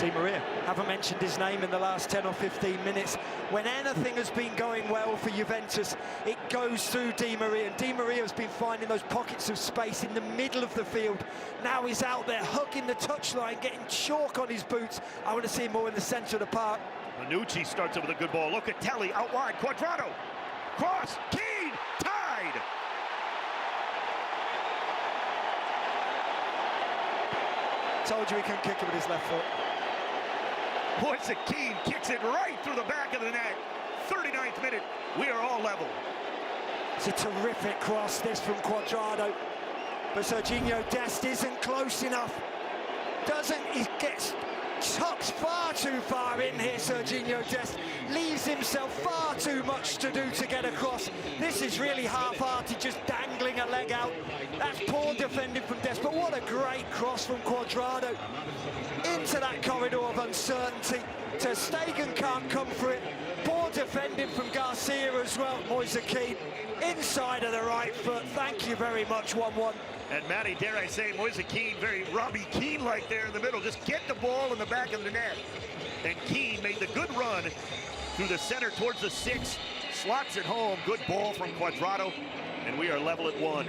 Speaker 2: Di Maria. Haven't mentioned his name in the last 10 or 15 minutes. When anything has been going well for Juventus, it goes through Di Maria. And Di Maria has been finding those pockets of space in the middle of the field. Now he's out there hugging the touchline, getting chalk on his boots. I want to see him more in the centre of the park.
Speaker 1: Manucci starts it with a good ball. Locatelli out wide. Cuadrado. Cross. Keane. Tied.
Speaker 2: Told you he can kick it with his left foot.
Speaker 1: Moise Keane kicks it right through the back of the net. 39th minute. We are all level.
Speaker 2: It's a terrific cross, this from Cuadrado. But Serginho Dest isn't close enough. He gets tucked far too far in here, Serginho Dest. Leaves himself far too much to do to get across. This is really half-hearted, just dangling a leg out. That's poor defending from Dest, but what a great cross from Cuadrado. Into that corridor of uncertainty. Ter Stegen can't come for it. Poor defending from Garcia as well. Moise Keane inside of the right foot. Thank you very much, 1-1.
Speaker 1: And Matty, dare I say, Moise Keane, very Robbie Keane-like there in the middle. Just get the ball in the back of the net. And Keane made the good run through the center towards the 6. Slots it home. Good ball from Cuadrado. And we are level at 1.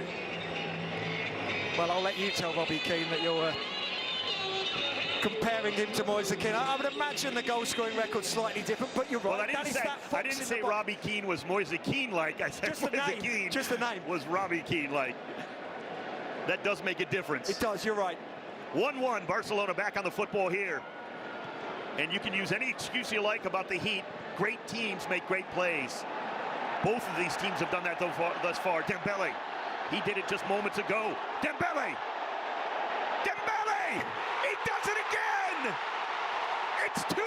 Speaker 2: Well, I'll let you tell Robbie Keane that you're comparing him to Moise Keane. I would imagine the goal-scoring record's slightly different, but you're right.
Speaker 1: Well, I didn't say Robbie Keane was Moise Keane-like. I said Moise Keane
Speaker 2: just the name
Speaker 1: was Robbie Keane-like. That does make a difference.
Speaker 2: It does, you're right.
Speaker 1: 1-1, Barcelona back on the football here. And you can use any excuse you like about the heat. Great teams make great plays. Both of these teams have done that thus far. Dembele, he did it just moments ago. Dembele! Dembele! He does it again! It's 2-1!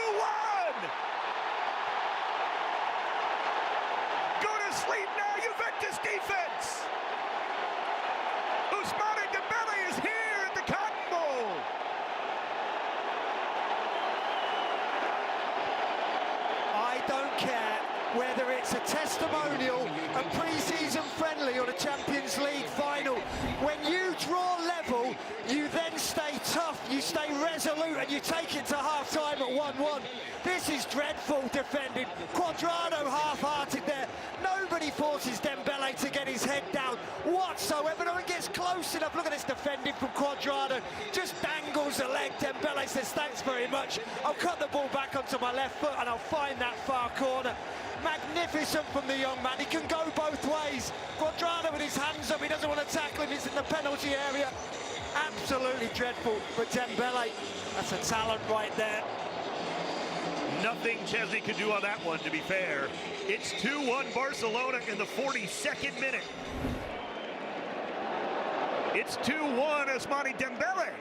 Speaker 1: Go to sleep now, Juventus defense! Ousmane Dembele is here at the Cotton Bowl!
Speaker 2: I don't care whether it's a testimonial, a pre-season friendly or a Champions League final. When you draw level, you then stay tough, you stay resolute, and you take it to half-time at 1-1. This is dreadful defending. Cuadrado half-hearted there. Nobody forces Dembele to get his head down whatsoever. No one gets close enough. Look at this defending from Cuadrado. Just dangles the leg. Dembele says, thanks very much. I'll cut the ball back onto my left foot and I'll find that far corner. Magnificent from the young man. He can go both ways. Cuadrado with his hands up. He doesn't want to tackle him. He's in the penalty area. Absolutely dreadful. But Dembele, that's a talent right there.
Speaker 1: Nothing Chesney could do on that one, to be fair. It's 2-1 Barcelona in the 42nd minute. It's 2-1 Ousmane Dembele.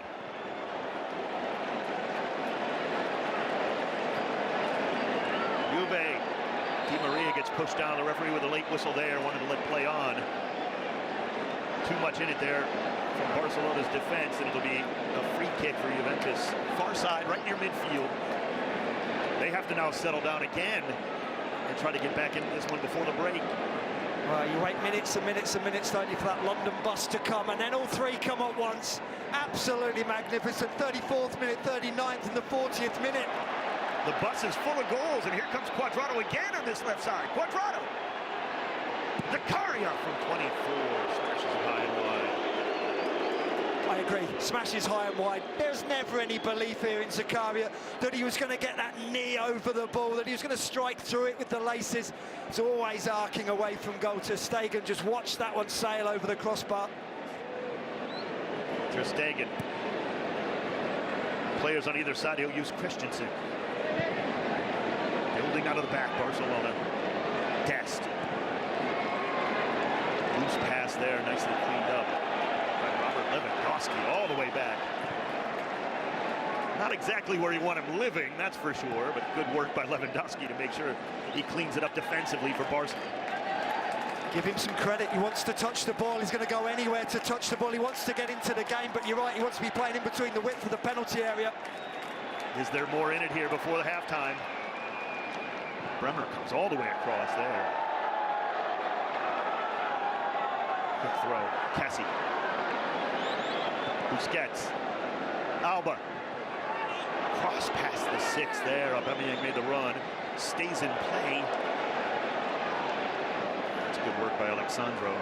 Speaker 1: Juve. Di Maria gets pushed down. The referee with a late whistle there. Wanted to let play on. Too much in it there from Barcelona's defense, and it'll be a free kick for Juventus. Far side, right near midfield. They have to now settle down again and try to get back into this one before the break.
Speaker 2: Well, you wait minutes and minutes and minutes, don't you, for that London bus to come, and then all three come at once. Absolutely magnificent. 34th minute, 39th, and the 40th minute.
Speaker 1: The bus is full of goals, and here comes Cuadrado again on this left side. Cuadrado! Zakaria from 24 smashes it high and wide.
Speaker 2: I agree, smashes high and wide. There's never any belief here in Zakaria that he was going to get that knee over the ball, that he was going to strike through it with the laces. It's always arcing away from goal. Ter Stegen just watched that one sail over the crossbar.
Speaker 1: Ter Stegen. Players on either side, he'll use Christensen. Building out of the back, Barcelona. Dest. Loose pass there, nicely cleaned up by Robert Lewandowski all the way back. Not exactly where you want him living, that's for sure, but good work by Lewandowski to make sure he cleans it up defensively for Barca.
Speaker 2: Give him some credit. He wants to touch the ball. He's going to go anywhere to touch the ball. He wants to get into the game, but you're right, he wants to be playing in between the width of the penalty area.
Speaker 1: Is there more in it here before the halftime? Bremer comes all the way across there. Quick throw. Kessie. Busquets. Alba. Cross past the 6 there. Aubameyang made the run. Stays in play. That's good work by Alexandro.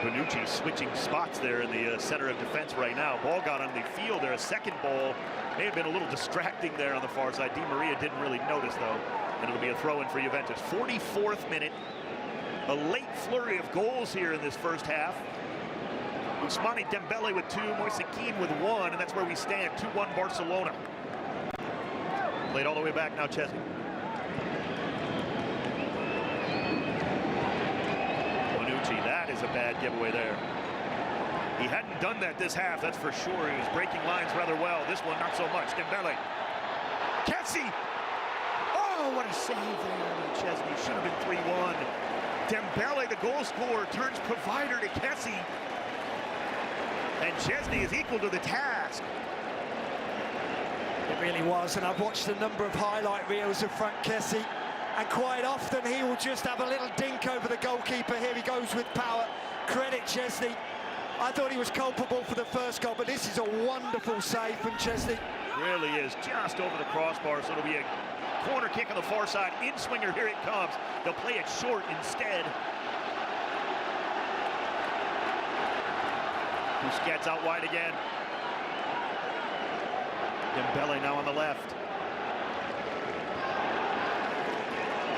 Speaker 1: Bonucci switching spots there in the center of defense right now. Ball got on the field there. A second ball may have been a little distracting there on the far side. Di Maria didn't really notice, though. And it'll be a throw-in for Juventus. 44th minute. A late flurry of goals here in this first half. Ousmane Dembele with 2, Moise Kean with 1, and that's where we stand. 2-1 Barcelona. Played all the way back now, Chesney. That is a bad giveaway there. He hadn't done that this half, that's for sure. He was breaking lines rather well. This one, not so much. Dembele. Kessie! Oh, what a save there. Chesney should have been 3-1. Dembele, the goal scorer, turns provider to Kessie. And Chesney is equal to the task.
Speaker 2: It really was, and I've watched a number of highlight reels of Frank Kessie. And quite often he will just have a little dink over the goalkeeper. Here he goes with power. Credit Chesney. I thought he was culpable for the first goal, but this is a wonderful save from Chesney.
Speaker 1: Really is, just over the crossbar, so it'll be a corner kick on the far side. In-swinger, here it comes. They'll play it short instead. Busquets out wide again. Dembele now on the left.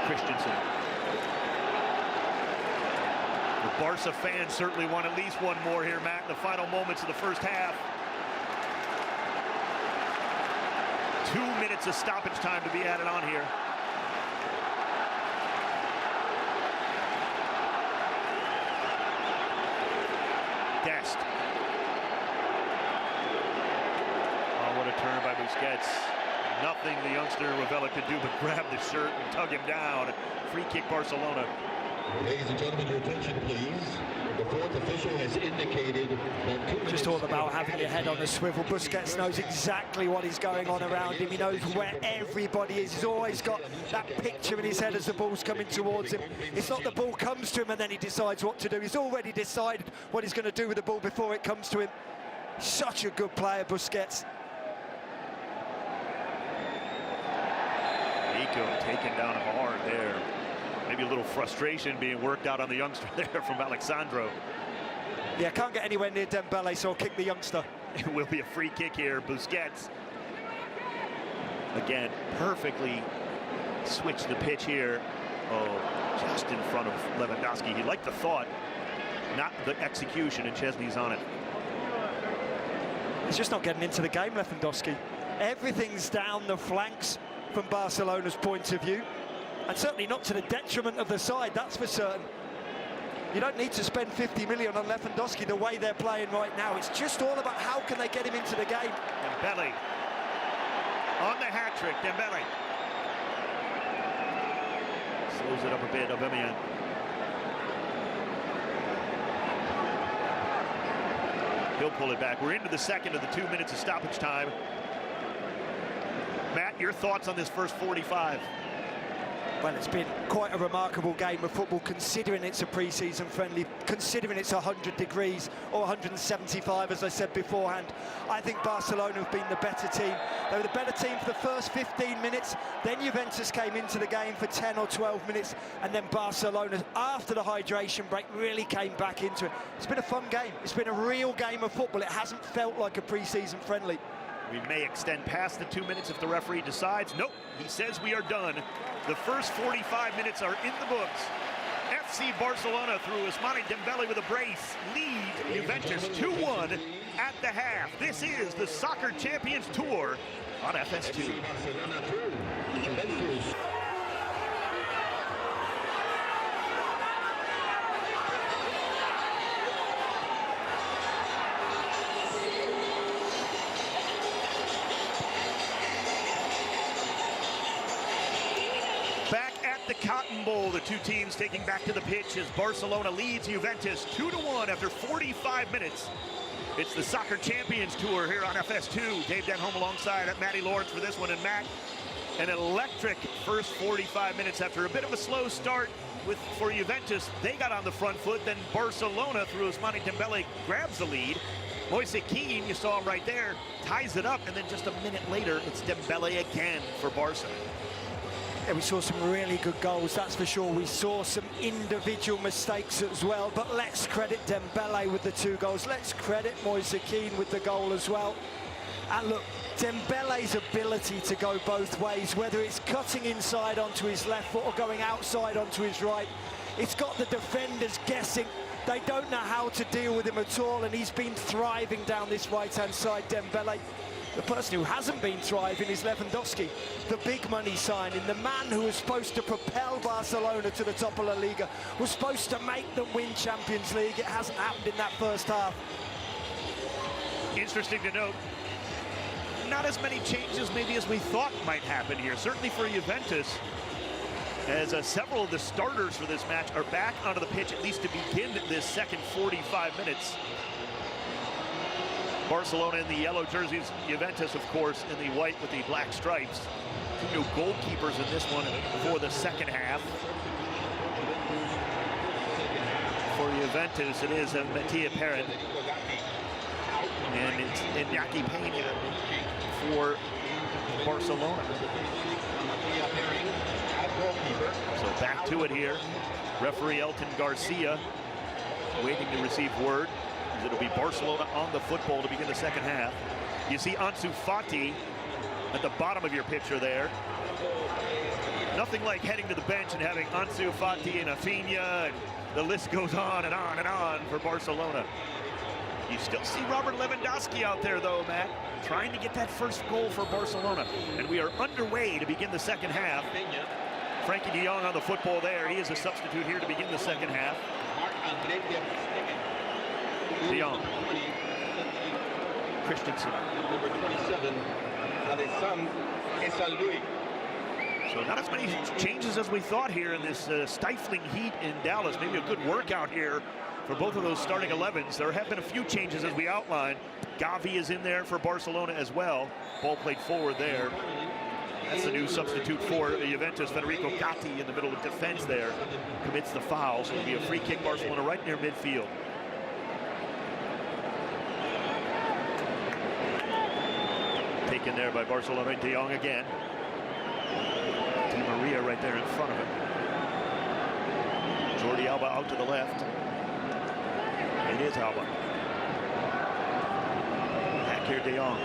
Speaker 1: Christensen. The Barca fans certainly want at least one more here, Matt, in the final moments of the first half. 2 minutes of stoppage time to be added on here. Dest. Oh, what a turn by Busquets. Nothing the youngster Ravella could do but grab the shirt and tug him down. Free kick Barcelona.
Speaker 3: Ladies and gentlemen, your attention please. The fourth official has indicated that
Speaker 2: just all about having your head on a swivel. Busquets knows exactly what is going on around him. He knows where everybody is. He's always got that picture in his head as the ball's coming towards him. It's not the ball comes to him and then he decides what to do. He's already decided what he's going to do with the ball before it comes to him. Such a good player, Busquets.
Speaker 1: Taken down hard there. Maybe a little frustration being worked out on the youngster there from Alexandro.
Speaker 2: Yeah, can't get anywhere near Dembele, so I'll kick the youngster.
Speaker 1: It will be a free kick here. Busquets. Again, perfectly switched the pitch here. Oh, just in front of Lewandowski. He liked the thought, not the execution, and Chesney's on it.
Speaker 2: He's just not getting into the game, Lewandowski. Everything's down the flanks from Barcelona's point of view, and certainly not to the detriment of the side, that's for certain. You don't need to spend 50 million on Lewandowski the way they're playing right now. It's just all about how can they get him into the game.
Speaker 1: Dembele on the hat trick. Dembele slows it up a bit. Aubameyang. He'll pull it back. We're into the second of the 2 minutes of stoppage time. Matt, your thoughts on this first 45?
Speaker 2: Well, it's been quite a remarkable game of football, considering it's a pre-season friendly, considering it's 100 degrees or 175, as I said beforehand. I think Barcelona have been the better team. They were the better team for the first 15 minutes. Then Juventus came into the game for 10 or 12 minutes. And then Barcelona, after the hydration break, really came back into it. It's been a fun game. It's been a real game of football. It hasn't felt like a pre-season friendly.
Speaker 1: We may extend past the 2 minutes if the referee decides. Nope, he says we are done. The first 45 minutes are in the books. FC Barcelona through Ousmane Dembele with a brace lead Juventus 2-1 at the half. This is the Soccer Champions Tour on FS2. The Cotton Bowl, the two teams taking back to the pitch as Barcelona leads Juventus 2-1 after 45 minutes. It's the Soccer Champions Tour here on FS2. Dave Denholm alongside Matty Lawrence for this one. And Matt, An electric first 45 minutes after a bit of a slow start for Juventus. They got on the front foot, then Barcelona through Ousmane Dembele grabs the lead. Moise Kean, you saw him right there, ties it up, and then just a minute later, it's Dembele again for Barca.
Speaker 2: Yeah, we saw some really good goals, that's for sure. We saw some individual mistakes as well, but let's credit Dembele with the 2 goals. Let's credit Moise Kean with the goal as well. And look, Dembele's ability to go both ways, whether it's cutting inside onto his left foot or going outside onto his right, it's got the defenders guessing. They don't know how to deal with him at all, and he's been thriving down this right-hand side, Dembele. The person who hasn't been thriving is Lewandowski, the big money signing, the man who was supposed to propel Barcelona to the top of La Liga, was supposed to make them win Champions League. It hasn't happened in that first half.
Speaker 1: Interesting to note, not as many changes maybe as we thought might happen here, certainly for Juventus, as several of the starters for this match are back onto the pitch, at least to begin this second 45 minutes. Barcelona in the yellow jerseys, Juventus, of course, in the white with the black stripes. 2 new goalkeepers in this one for the second half. For Juventus, it is Mattia Perrin. And it's Iñaki Peña for Barcelona. So back to it here. Referee Elton Garcia waiting to receive word. It'll be Barcelona on the football to begin the second half. You see Ansu Fati at the bottom of your picture there. Nothing like heading to the bench and having Ansu Fati and Rafinha, and the list goes on and on and on for Barcelona. You still see Robert Lewandowski out there, though, Matt, trying to get that first goal for Barcelona. And we are underway to begin the second half. Frankie de Jong on the football there. He is a substitute here to begin the second half. De Jong. Christensen.
Speaker 3: Number 27,
Speaker 1: So not as many changes as we thought here in this stifling heat in Dallas. Maybe a good workout here for both of those starting 11s. There have been a few changes as we outlined. Gavi is in there for Barcelona as well. Ball played forward there. That's the new substitute for Juventus. Federico Gatti in the middle of defense there commits the foul. So it'll be a free kick, Barcelona right near midfield. Taken there by Barcelona. De Jong again. Di Maria right there in front of him. Jordi Alba out to the left. It is Alba. Back here, De Jong.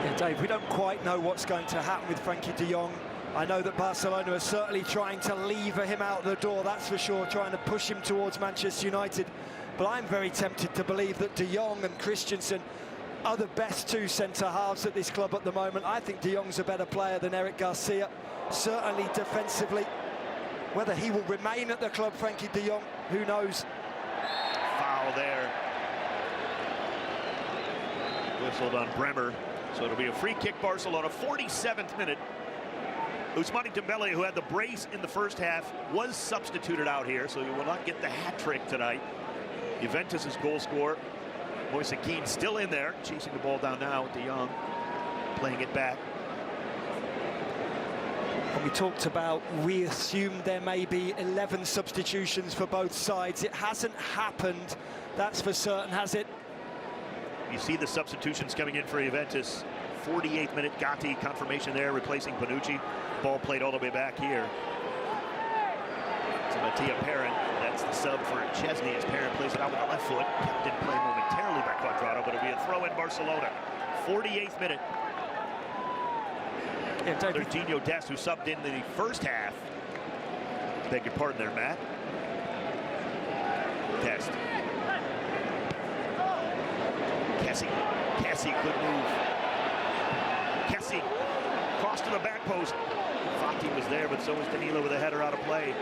Speaker 2: Yeah, Dave, we don't quite know what's going to happen with Frankie de Jong. I know that Barcelona are certainly trying to lever him out the door, that's for sure, trying to push him towards Manchester United. But I'm very tempted to believe that de Jong and Christensen are the best 2 centre-halves at this club at the moment. I think de Jong's a better player than Eric Garcia, certainly defensively. Whether he will remain at the club, Frankie de Jong, who knows?
Speaker 1: Foul there. Whistled on Bremer. So it'll be a free kick, Barcelona. 47th minute. Ousmane Dembele, who had the brace in the first half, was substituted out here, so he will not get the hat trick tonight. Juventus' goal scorer, Moise Kean, still in there, chasing the ball down now with de Jong, playing it back.
Speaker 2: And we talked about, we assumed there may be 11 substitutions for both sides. It hasn't happened, that's for certain, has it?
Speaker 1: You see the substitutions coming in for Juventus. 48th minute, Gatti, confirmation there, replacing Bonucci. Ball played all the way back here to Mattia Perrin. That's the sub for Chesney as Perrin plays it out with the left foot. Kept in play momentarily by Cuadrado, but it'll be a throw in Barcelona. 48th minute.
Speaker 2: Yeah,
Speaker 1: Serginho Dest, who subbed in the first half. Beg your pardon there, Matt. Dest. Kessie could move. Kessie cross to the back post. Fati was there, but so was Danilo with a header out of play.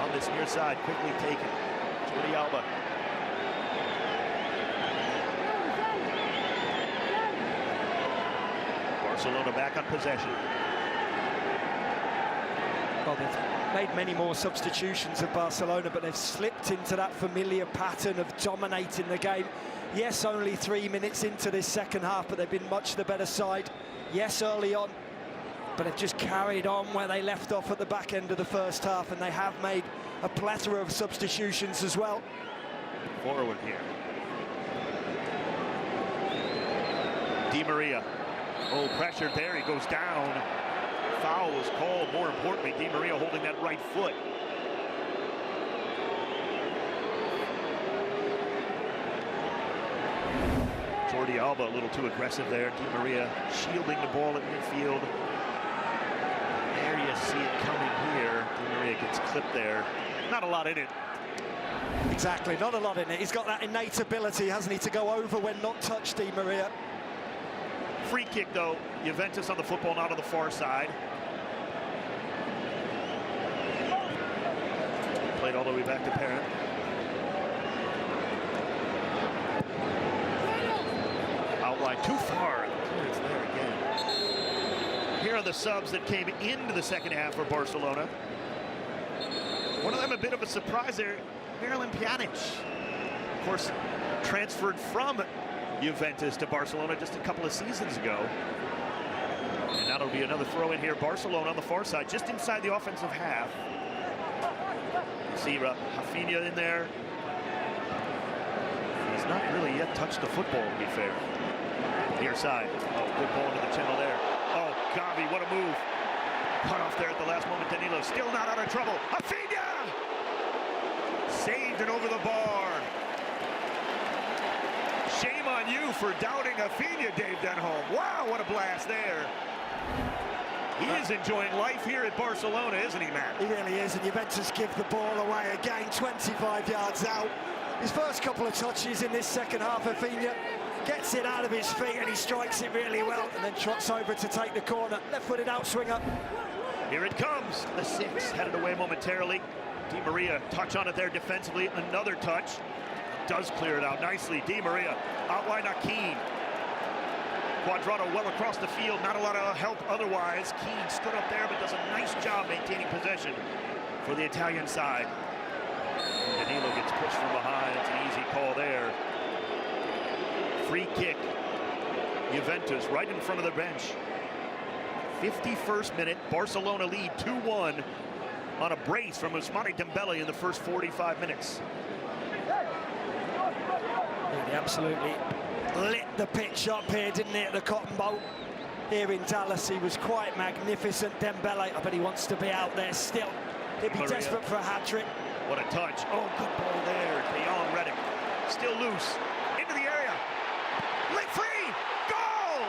Speaker 1: On this near side, quickly taken. Jordi Alba. Barcelona back on possession.
Speaker 2: Well, they've made many more substitutions of Barcelona, but they've slipped into that familiar pattern of dominating the game. Yes, only 3 minutes into this second half, but they've been much the better side. Yes, early on, but they've just carried on where they left off at the back end of the first half, and they have made a plethora of substitutions as well.
Speaker 1: Forward here. Di Maria. Oh, pressured there, he goes down. Foul was called. More importantly, Di Maria holding that right foot. Jordi Alba a little too aggressive there. Di Maria shielding the ball at midfield. There you see it coming here. Di Maria gets clipped there. Not a lot in it.
Speaker 2: Exactly, not a lot in it. He's got that innate ability, hasn't he, to go over when not touched, Di Maria.
Speaker 1: Free kick, though. Juventus on the football, not on the far side. Played all the way back to Parent. Outline too far. It's there again. Here are the subs that came into the second half for Barcelona. One of them a bit of a surprise there. Miralem Pjanic, of course, transferred from Juventus to Barcelona just a couple of seasons ago. And that'll be another throw in here. Barcelona on the far side, just inside the offensive half. You see Rafinha in there. He's not really yet touched the football, to be fair. Near side. Oh, good ball into the channel there. Oh, Gavi, what a move. Cut off there at the last moment. Danilo still not out of trouble. Rafinha! Saved and over the bar. Shame on you for doubting Rafinha, Dave Denholm. Wow, what a blast there. He is enjoying life here at Barcelona, isn't he, Matt?
Speaker 2: He really is, and Juventus give the ball away again, 25 yards out. His first couple of touches in this second half, Rafinha gets it out of his feet and he strikes it really well and then trots over to take the corner. Left-footed outswinger.
Speaker 1: Here it comes. The 6 headed away momentarily. Di Maria touch on it there defensively. Another touch. Does clear it out nicely. Di Maria outline Keane. Cuadrado well across the field. Not a lot of help otherwise. Keane stood up there but does a nice job maintaining possession for the Italian side. And Danilo gets pushed from behind. It's an easy call there. Free kick. Juventus right in front of the bench. 51st minute. Barcelona lead 2-1 on a brace from Ousmane Dembele in the first 45 minutes.
Speaker 2: He absolutely lit the pitch up here, didn't he, at the Cotton Bowl? Here in Dallas, he was quite magnificent. Dembele, I bet he wants to be out there still. He'd be desperate for a hat-trick.
Speaker 1: What a touch. Oh, good ball there. Beyond Reddick. Still loose. Into the area. Lit free. Goal!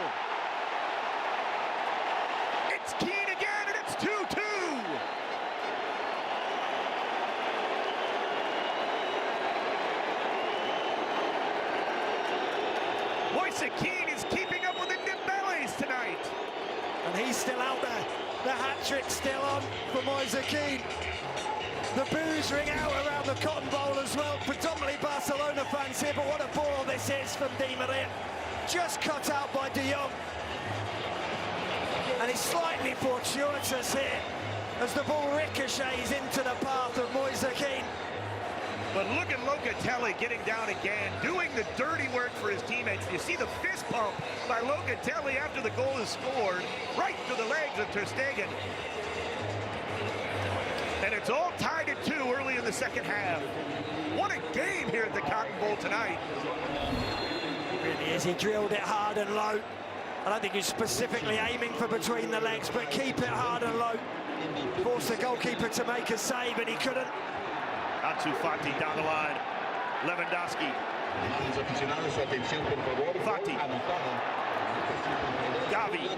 Speaker 1: It's Keane again, and it's 2-2. Moise Keane is keeping up with the Dembele's tonight.
Speaker 2: And he's still out there. The hat-trick still on for Moise Keane. The boos ring out around the Cotton Bowl as well. Predominantly Barcelona fans here, but what a ball this is from Di Maria. Just cut out by De Jong. And it's slightly fortuitous here as the ball ricochets into the path of Moise Keane.
Speaker 1: But look at Locatelli getting down again, doing the dirty work for his teammates. You see the fist pump by Locatelli after the goal is scored, right to the legs of Ter Stegen. And it's all tied at 2 early in the second half. What a game here at the Cotton Bowl tonight.
Speaker 2: It really is. He drilled it hard and low. I don't think he's specifically aiming for between the legs, but keep it hard and low. Forced the goalkeeper to make a save, and he couldn't.
Speaker 1: Ansu Fati down the line. Lewandowski. Fati. Gavi.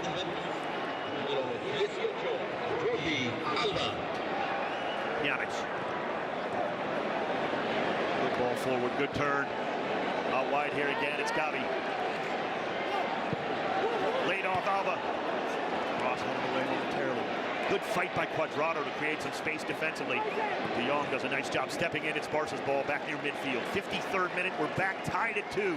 Speaker 1: Pjanic. Good ball forward, good turn. Out wide here again, it's Gavi. Laid off Alba. Cross on the way momentarily. Good fight by Cuadrado to create some space defensively. De Jong does a nice job stepping in. It's Barca's ball back near midfield. 53rd minute, we're back tied at 2.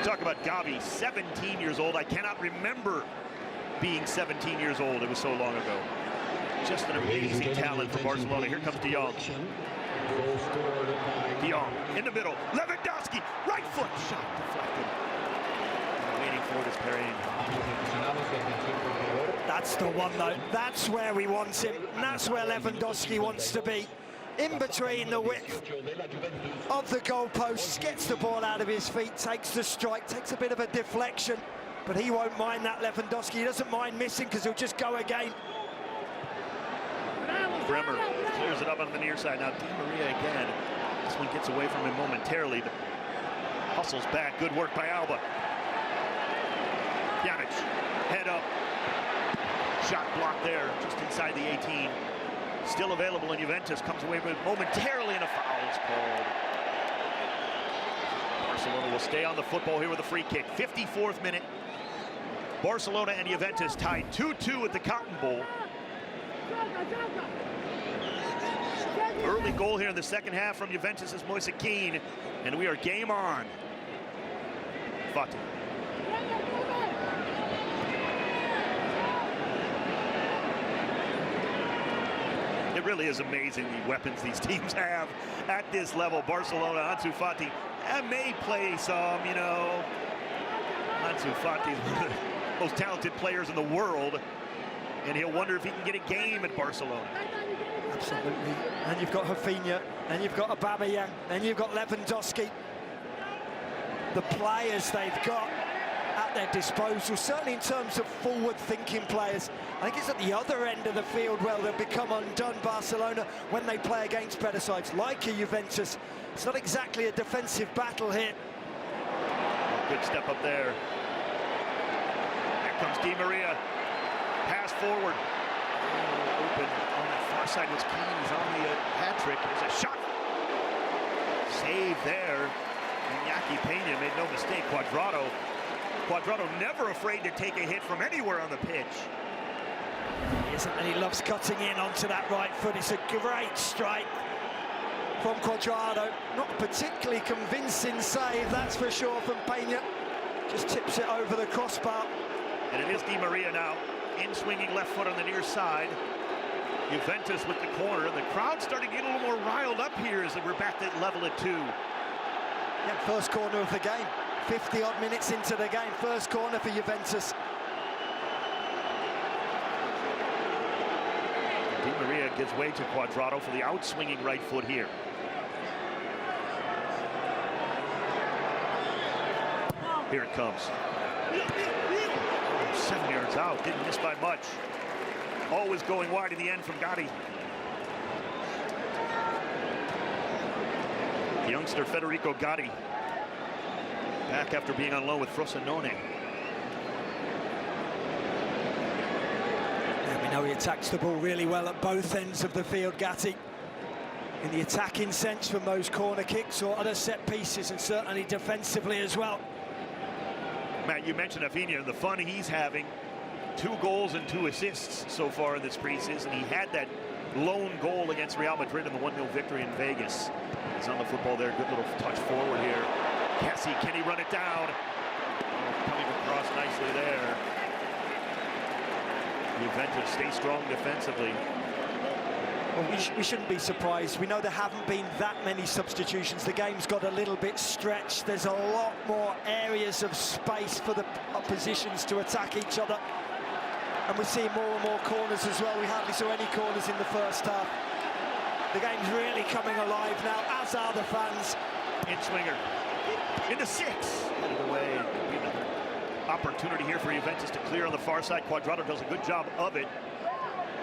Speaker 1: Talk about Gavi, 17 years old. I cannot remember being 17 years old. It was so long ago. Just an amazing talent for Barcelona. Here comes De Jong. De Jong in the middle. Lewandowski, right foot shot deflected. Waiting for it is Perrin.
Speaker 2: That's the one, though. That's where we want him. And that's where Lewandowski wants to be. In between the width of the goalposts, gets the ball out of his feet, takes the strike, takes a bit of a deflection, but he won't mind that, Lewandowski. He doesn't mind missing because he'll just go again.
Speaker 1: Bremer clears it up on the near side. Now Di Maria again. This one gets away from him momentarily. But hustles back. Good work by Alba. Pjanic, head up. Shot blocked there, just inside the 18. Still available in Juventus. Comes away with momentarily, and a foul is called. Barcelona will stay on the football here with a free kick. 54th minute. Barcelona and Juventus tied 2-2 at the Cotton Bowl. Early goal here in the second half from Juventus' Moise Kean, and we are game on. Fati. It really is amazing the weapons these teams have at this level. Barcelona, Ansu Fati, may play some, you know. Ansu Fati is one of the most talented players in the world, and he'll wonder if he can get a game at Barcelona.
Speaker 2: Absolutely. And you've got Rafinha, and you've got Aubameyang, and you've got Lewandowski. The players they've got at their disposal, certainly in terms of forward-thinking players. I think it's at the other end of the field where they'll become undone, Barcelona, when they play against better sides like a Juventus. It's not exactly a defensive battle here.
Speaker 1: Good step up there. Here comes Di Maria. Pass forward. Open on that far side was Keane. He's on the hat trick. There's a shot. Save there. Iñaki Peña made no mistake. Cuadrado never afraid to take a hit from anywhere on the pitch.
Speaker 2: He isn't, and he loves cutting in onto that right foot. It's a great strike from Cuadrado. Not a particularly convincing save, that's for sure, from Peña. Just tips it over the crossbar.
Speaker 1: And it is Di Maria now. In swinging left foot on the near side. Juventus with the corner. The crowd's starting to get a little more riled up here as we're back at level at 2.
Speaker 2: Yeah, first corner of the game. 50-odd minutes into the game. First corner for Juventus.
Speaker 1: Di Maria gives way to Cuadrado for the outswinging right foot here. Here it comes. 7 yards out, didn't miss by much. Always going wide in the end from Gotti. The youngster Federico Gotti, back after being on loan with Frosinone.
Speaker 2: And we know he attacks the ball really well at both ends of the field, Gotti. In the attacking sense from those corner kicks or other set pieces, and certainly defensively as well.
Speaker 1: Matt, you mentioned Rafinha and the fun he's having. 2 goals and 2 assists so far in this preseason. He had that lone goal against Real Madrid in the 1-0 victory in Vegas. He's on the football there. Good little touch forward here. Kessie, can he run it down? Coming across nicely there. Juventus stay strong defensively.
Speaker 2: Well, we shouldn't be surprised. We know there haven't been that many substitutions. The game's got a little bit stretched. There's a lot more areas of space for the oppositions to attack each other. And we're seeing more and more corners as well. We hardly saw any corners in the first half. The game's really coming alive now, as are the fans.
Speaker 1: In swinger. Into 6. Headed away. Another opportunity here for Juventus to clear on the far side. Cuadrado does a good job of it.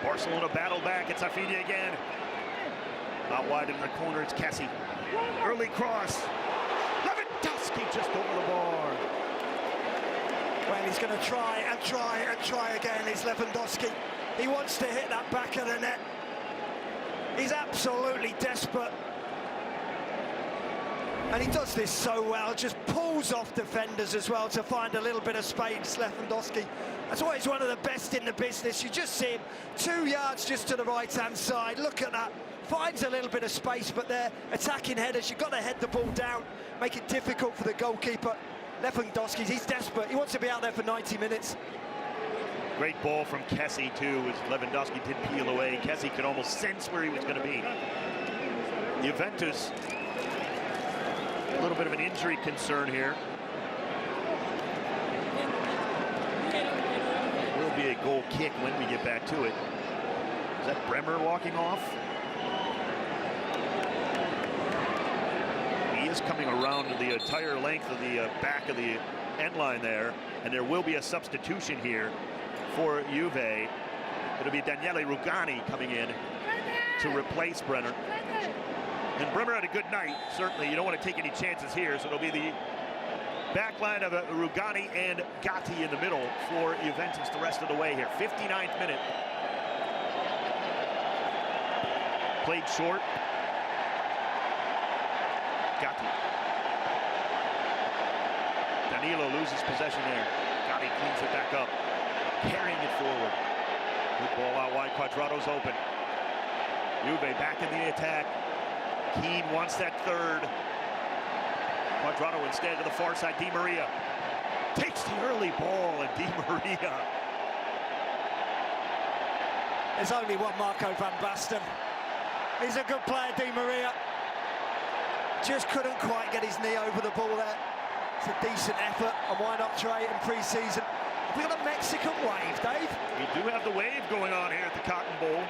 Speaker 1: Barcelona battle back. It's Rafinha again. Not wide in the corner. It's Kessie. Early cross. Lewandowski just over the bar.
Speaker 2: Well, he's going to try and try and try again. It's Lewandowski. He wants to hit that back of the net. He's absolutely desperate. And he does this so well, just pulls off defenders as well to find a little bit of space. Lewandowski, that's why he's one of the best in the business. You just see him 2 yards just to the right-hand side. Look at that. Finds a little bit of space, but they're attacking headers. You've got to head the ball down, make it difficult for the goalkeeper. Lewandowski, he's desperate. He wants to be out there for 90 minutes.
Speaker 1: Great ball from Kessie, too, as Lewandowski did peel away. Kessie could almost sense where he was going to be. Juventus, a little bit of an injury concern here. Will be a goal kick when we get back to it. Is that Bremer walking off? He is coming around the entire length of the back of the end line there, and there will be a substitution here for Juve. It'll be Daniele Rugani coming in to replace Brenner. And Bremer had a good night. Certainly, you don't want to take any chances here, so it'll be the back line of Rugani and Gatti in the middle for Juventus the rest of the way here. 59th minute. Played short. Gatti. Danilo loses possession there. Gatti cleans it back up, carrying it forward. Good ball out wide. Quadrado's open. Juve back in the attack. Keane wants that third. Quadrado instead to the far side. Di Maria takes the early ball, and Di Maria.
Speaker 2: There's only one Marco van Basten. He's a good player, Di Maria. Just couldn't quite get his knee over the ball there. It's a decent effort, and why not try it in pre-season? Have we got a Mexican wave, Dave?
Speaker 1: We do have the wave going on here at the Cotton Bowl.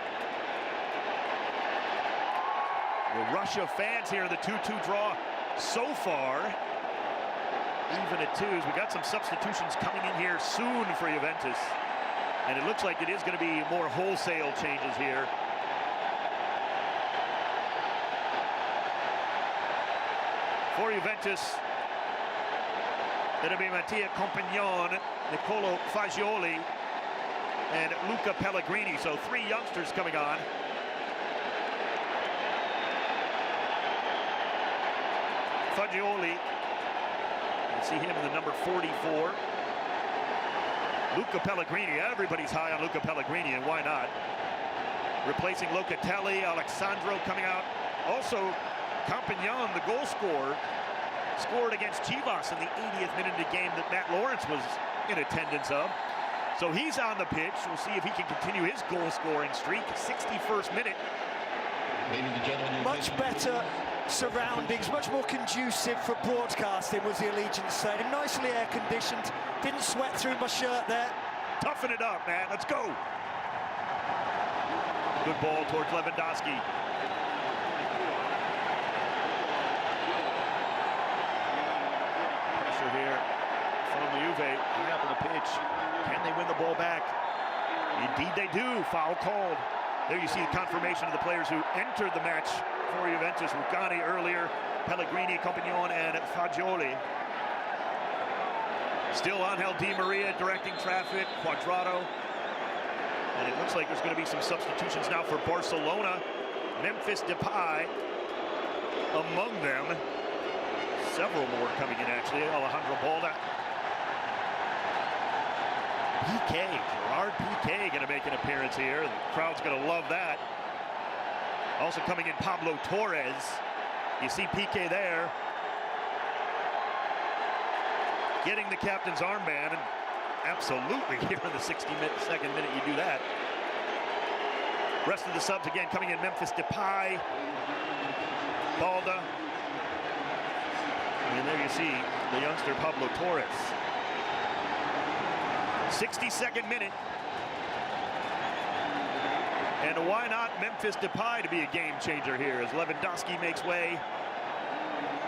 Speaker 1: The rush of fans here in the 2-2 draw so far. Even at twos. We got some substitutions coming in here soon for Juventus. And it looks like it is going to be more wholesale changes here. For Juventus, it'll be Mattia Compagnon, Nicolo Fagioli, and Luca Pellegrini. So 3 youngsters coming on. Fagioli, you see him in the number 44. Luca Pellegrini, everybody's high on Luca Pellegrini, and why not? Replacing Locatelli, Alexandro coming out. Also, Compagnon, the goal scorer, scored against Chivas in the 80th minute of the game that Matt Lawrence was in attendance of. So he's on the pitch. We'll see if he can continue his goal-scoring streak. 61st minute.
Speaker 2: Much better surroundings, much more conducive for broadcasting was the Allegiant Stadium. Nicely air-conditioned. Didn't sweat through my shirt there.
Speaker 1: Toughen it up, man. Let's go. Good ball towards Lewandowski. Pressure here from Juve. High up on the pitch. Can they win the ball back? Indeed they do. Foul called. There you see the confirmation of the players who entered the match for Juventus. Rugani earlier, Pellegrini, Compagnon, and Fagioli. Still Angel Di Maria directing traffic, Quadrado. And it looks like there's going to be some substitutions now for Barcelona. Memphis Depay among them. Several more coming in, actually. Alejandro Balda. Piqué, Gerard Piqué going to make an appearance here. The crowd's going to love that. Also coming in, Pablo Torres. You see Piqué there. Getting the captain's armband, and absolutely here in the 62nd minute you do that. Rest of the subs again coming in, Memphis Depay, Balda. And there you see the youngster Pablo Torres. 62nd minute. And why not Memphis Depay to be a game changer here as Lewandowski makes way.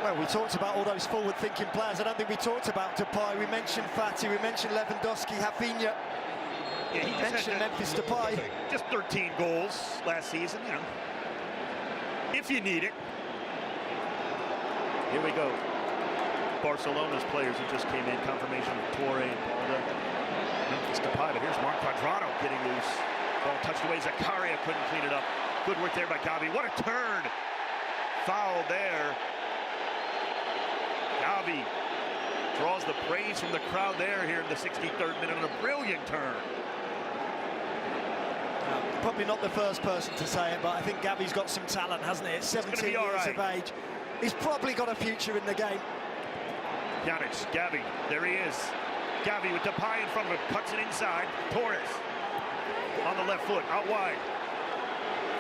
Speaker 2: Well, we talked about all those forward-thinking players. I don't think we talked about Depay. We mentioned Fati, we mentioned Lewandowski, Rafinha.
Speaker 1: Yeah, he
Speaker 2: mentioned Memphis Depay.
Speaker 1: Just 13 goals last season, you know. If you need it. Here we go. Barcelona's players who just came in. Confirmation of Torre and Balda. Memphis Depay, but here's Marc Quadrado getting loose. Ball touched away. Zakaria couldn't clean it up. Good work there by Gavi. What a turn. Foul there. Gavi draws the praise from the crowd there here in the 63rd minute on a brilliant turn.
Speaker 2: Probably not the first person to say it, but I think Gavi's got some talent, hasn't he? At 17 years of age. He's probably got a future in the game.
Speaker 1: Pjanic, Gavi, there he is. Gavi with Depay in front of him, cuts it inside. Torres on the left foot, out wide.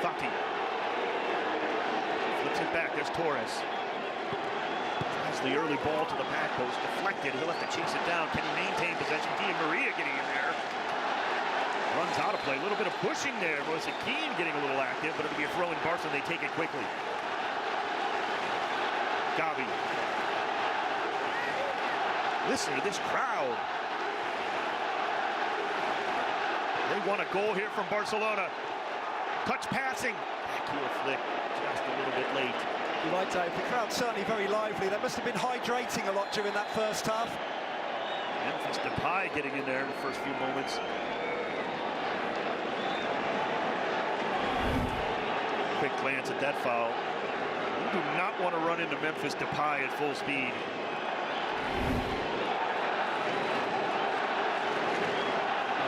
Speaker 1: Fati flips it back. There's Torres. That's the early ball to the back post, deflected. He'll have to chase it down. Can he maintain possession? Di Maria getting in there. Runs out of play. A little bit of pushing there. Moise Kean getting a little active, but it'll be a throw in Barca, and they take it quickly. Gavi. Listen to this crowd. They want a goal here from Barcelona. Touch passing. Backheel flick. Just a little bit late.
Speaker 2: You're right, Dave. The crowd's certainly very lively. They must have been hydrating a lot during that first half.
Speaker 1: Memphis Depay getting in there in the first few moments. Quick glance at that foul. You do not want to run into Memphis Depay at full speed.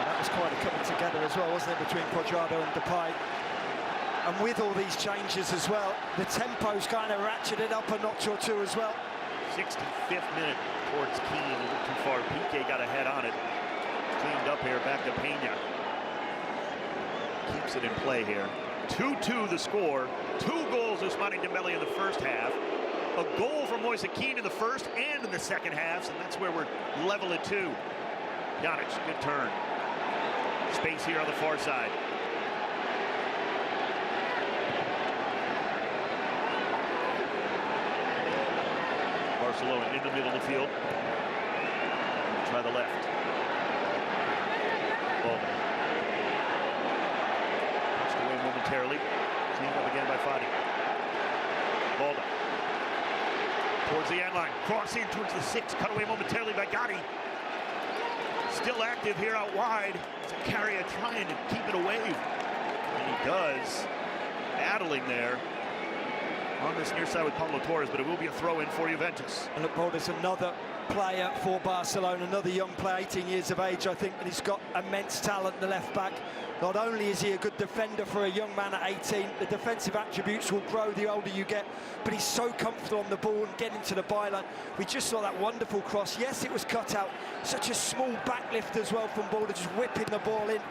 Speaker 2: That was quite a coming together as well, wasn't it, between Cuadrado and Depay? And with all these changes as well, the tempo's kind of ratcheted up a notch or two as well.
Speaker 1: 65th minute towards Keane, a little too far. Piqué got ahead on it. Cleaned up here, back to Pena. Keeps it in play here. 2-2 the score. 2 goals of Ousmane Dembele in the first half. A goal from Moise Kean in the first and in the second halves, and that's where we're level at 2. Janic, good turn. Space here on the far side. Barcelona in the middle of the field. Try the left. Ball. Pushed away momentarily. Cleaned up again by Fati. Balda. Towards the end line. Cross in towards the 6. Cut away momentarily by Gotti. Still active here out wide. Zakaria trying to keep it away. And he does. Battling there on this near side with Pablo Torres, but it will be a throw-in for Juventus.
Speaker 2: And look, there's another player for Barcelona, another young player, 18 years of age, I think, and he's got immense talent, the left back. Not only is he a good defender for a young man at 18, the defensive attributes will grow the older you get, but he's so comfortable on the ball and getting to the byline. We just saw that wonderful cross. Yes, it was cut out. Such a small backlift as well from Balda, just whipping the ball in.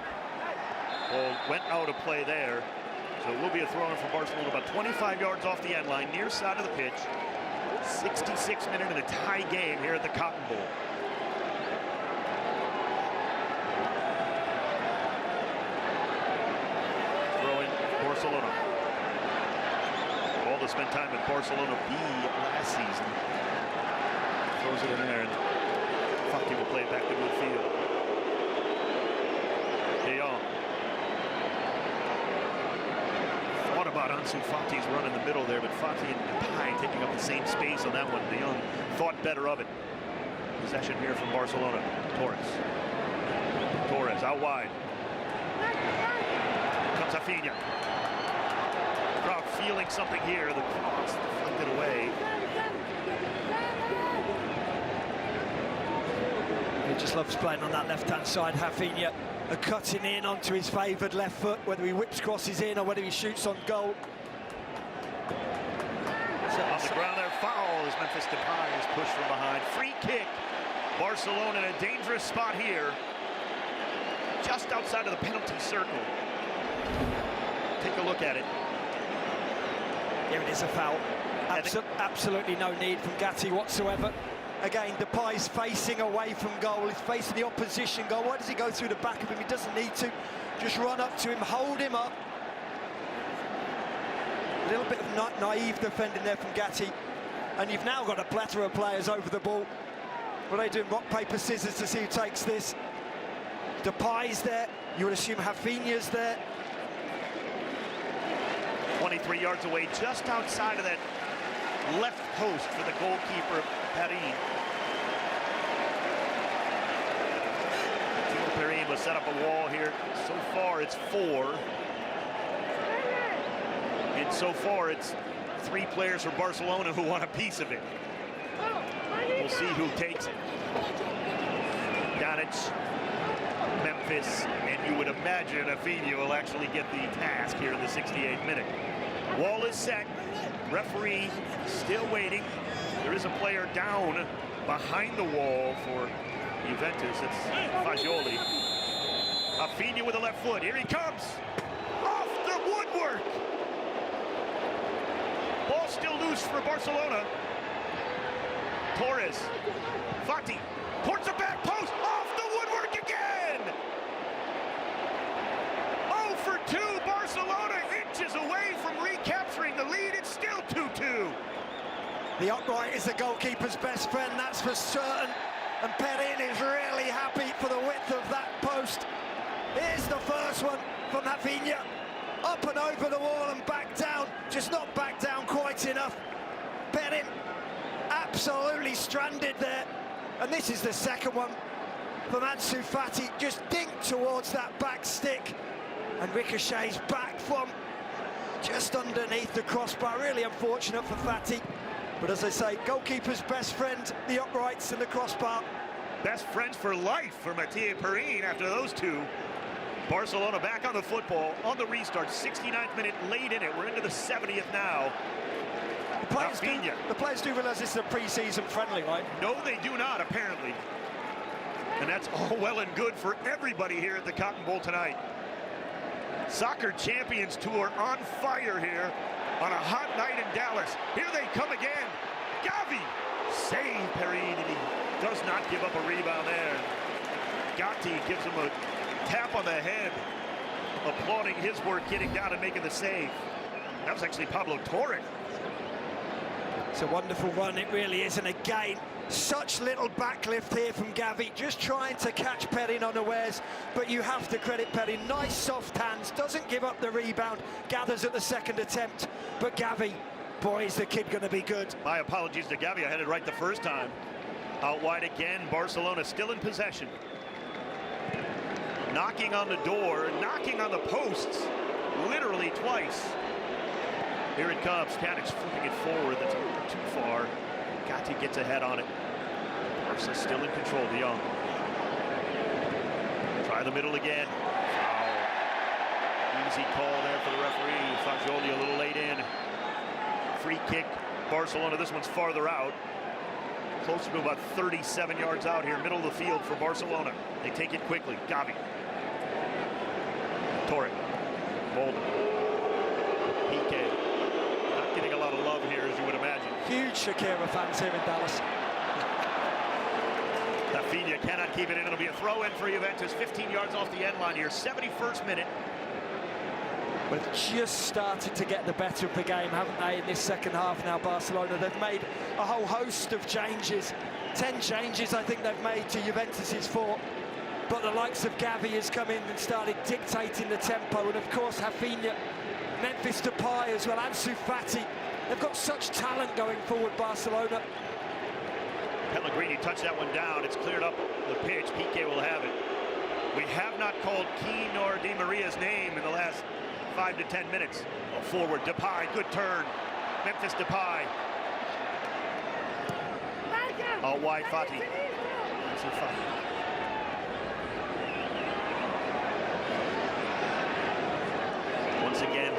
Speaker 1: Ball went out of play there. So it will be a throw-in for Barcelona, about 25 yards off the end line, near side of the pitch. 66 minute and a tie game here at the Cotton Bowl. Throw-in Barcelona. Balda spent time at Barcelona B last season. Throws it in there, and Fati will play it back to midfield. De Jong. Thought about Ansu Fati's run in the middle there, but Fati and Depay taking up the same space on that one. De Jong thought better of it. Possession here from Barcelona. Torres out wide. Comes Rafinha. Crowd feeling something here. The cross deflected away.
Speaker 2: He just loves playing on that left-hand side, Rafinha. Cutting in onto his favoured left foot, whether he whips crosses in or whether he shoots on goal.
Speaker 1: On the ground there, foul as Memphis Depay is pushed from behind. Free kick. Barcelona in a dangerous spot here, just outside of the penalty circle. Take a look at it.
Speaker 2: Here it is, a foul. Absolutely no need from Gatti whatsoever. Again, Depay's facing away from goal. He's facing the opposition goal. Why does he go through the back of him? He doesn't need to. Just run up to him, hold him up. A little bit of naive defending there from Gatti. And you've now got a plethora of players over the ball. What are they doing? Rock, paper, scissors to see who takes this. Depay's there. You would assume Rafinha's there.
Speaker 1: 23 yards away, just outside of that left post for the goalkeeper, Perrin. Perrin will set up a wall here. So far, it's 4. And so far, it's 3 players for Barcelona who want a piece of it. We'll see who takes it. Janic, Memphis, and you would imagine Rafinha will actually get the task here in the 68th minute. Wall is set. Referee still waiting. There is a player down behind the wall for Juventus. It's Fagioli. Rafinha with the left foot. Here he comes. Off the woodwork. Ball still loose for Barcelona. Torres. Fati. Towards the back post. Off the woodwork again. 0 for 2. Barcelona inches away from recapturing the lead. It's still 2-2.
Speaker 2: The upright is the goalkeeper's best friend, that's for certain. And Perin is really happy for the width of that post. Here's the first one from Rafinha. Up and over the wall and back down. Just not back down quite enough. Perin absolutely stranded there. And this is the second one from Ansu Fati. Just dinked towards that back stick. And ricochets back from just underneath the crossbar. Really unfortunate for Fati. But as I say, goalkeeper's best friend, the uprights and the crossbar.
Speaker 1: Best friends for life for Mathieu Perin after those two. Barcelona back on the football on the restart. 69th minute, late in it. We're into the 70th now.
Speaker 2: The players do realise this is a pre-season friendly, right?
Speaker 1: No, they do not, apparently. And that's all well and good for everybody here at the Cotton Bowl tonight. Soccer Champions Tour on fire here on a hot night in Dallas. Here they come again. Gavi. Save Perin, and he does not give up a rebound there. Gatti gives him a tap on the head, applauding his work getting down and making the save. That was actually Pablo Torre.
Speaker 2: It's a wonderful run, it really is. And again, such little backlift here from Gavi, just trying to catch Perin unawares. But you have to credit Perin. Nice soft hands, doesn't give up the rebound, gathers at the second attempt. But Gavi, boy, is the kid going to be good.
Speaker 1: My apologies to Gavi, I had it right the first time. Out wide again, Barcelona still in possession. Knocking on the door, knocking on the posts, literally twice. Here it comes, Tadic flipping it forward, that's a little too far. Gatti gets ahead on it. Barca still in control, De Jong. Try the middle again. Foul. Easy call there for the referee. Fagioli a little late in. Free kick, Barcelona, this one's farther out. Closer to about 37 yards out here, middle of the field for Barcelona. They take it quickly, Gavi. Torre. Bolden. Piqué. Not getting a lot of love here, as you would imagine.
Speaker 2: Huge Shakira fans here in Dallas.
Speaker 1: Rafinha cannot keep it in. It'll be a throw-in for Juventus. 15 yards off the end line here. 71st minute.
Speaker 2: We've just started to get the better of the game, haven't they, in this second half now, Barcelona. They've made a whole host of changes. 10 changes, I think, they've made to Juventus's 4. But the likes of Gavi has come in and started dictating the tempo. And, of course, Rafinha, Memphis Depay as well, Ansu Fati. They've got such talent going forward, Barcelona.
Speaker 1: Pellegrini touched that one down. It's cleared up the pitch. Piqué will have it. We have not called Keane or Di Maria's name in the last 5 to 10 minutes. Oh, forward, Depay, good turn. Memphis Depay. Out wide, Fati. Once again,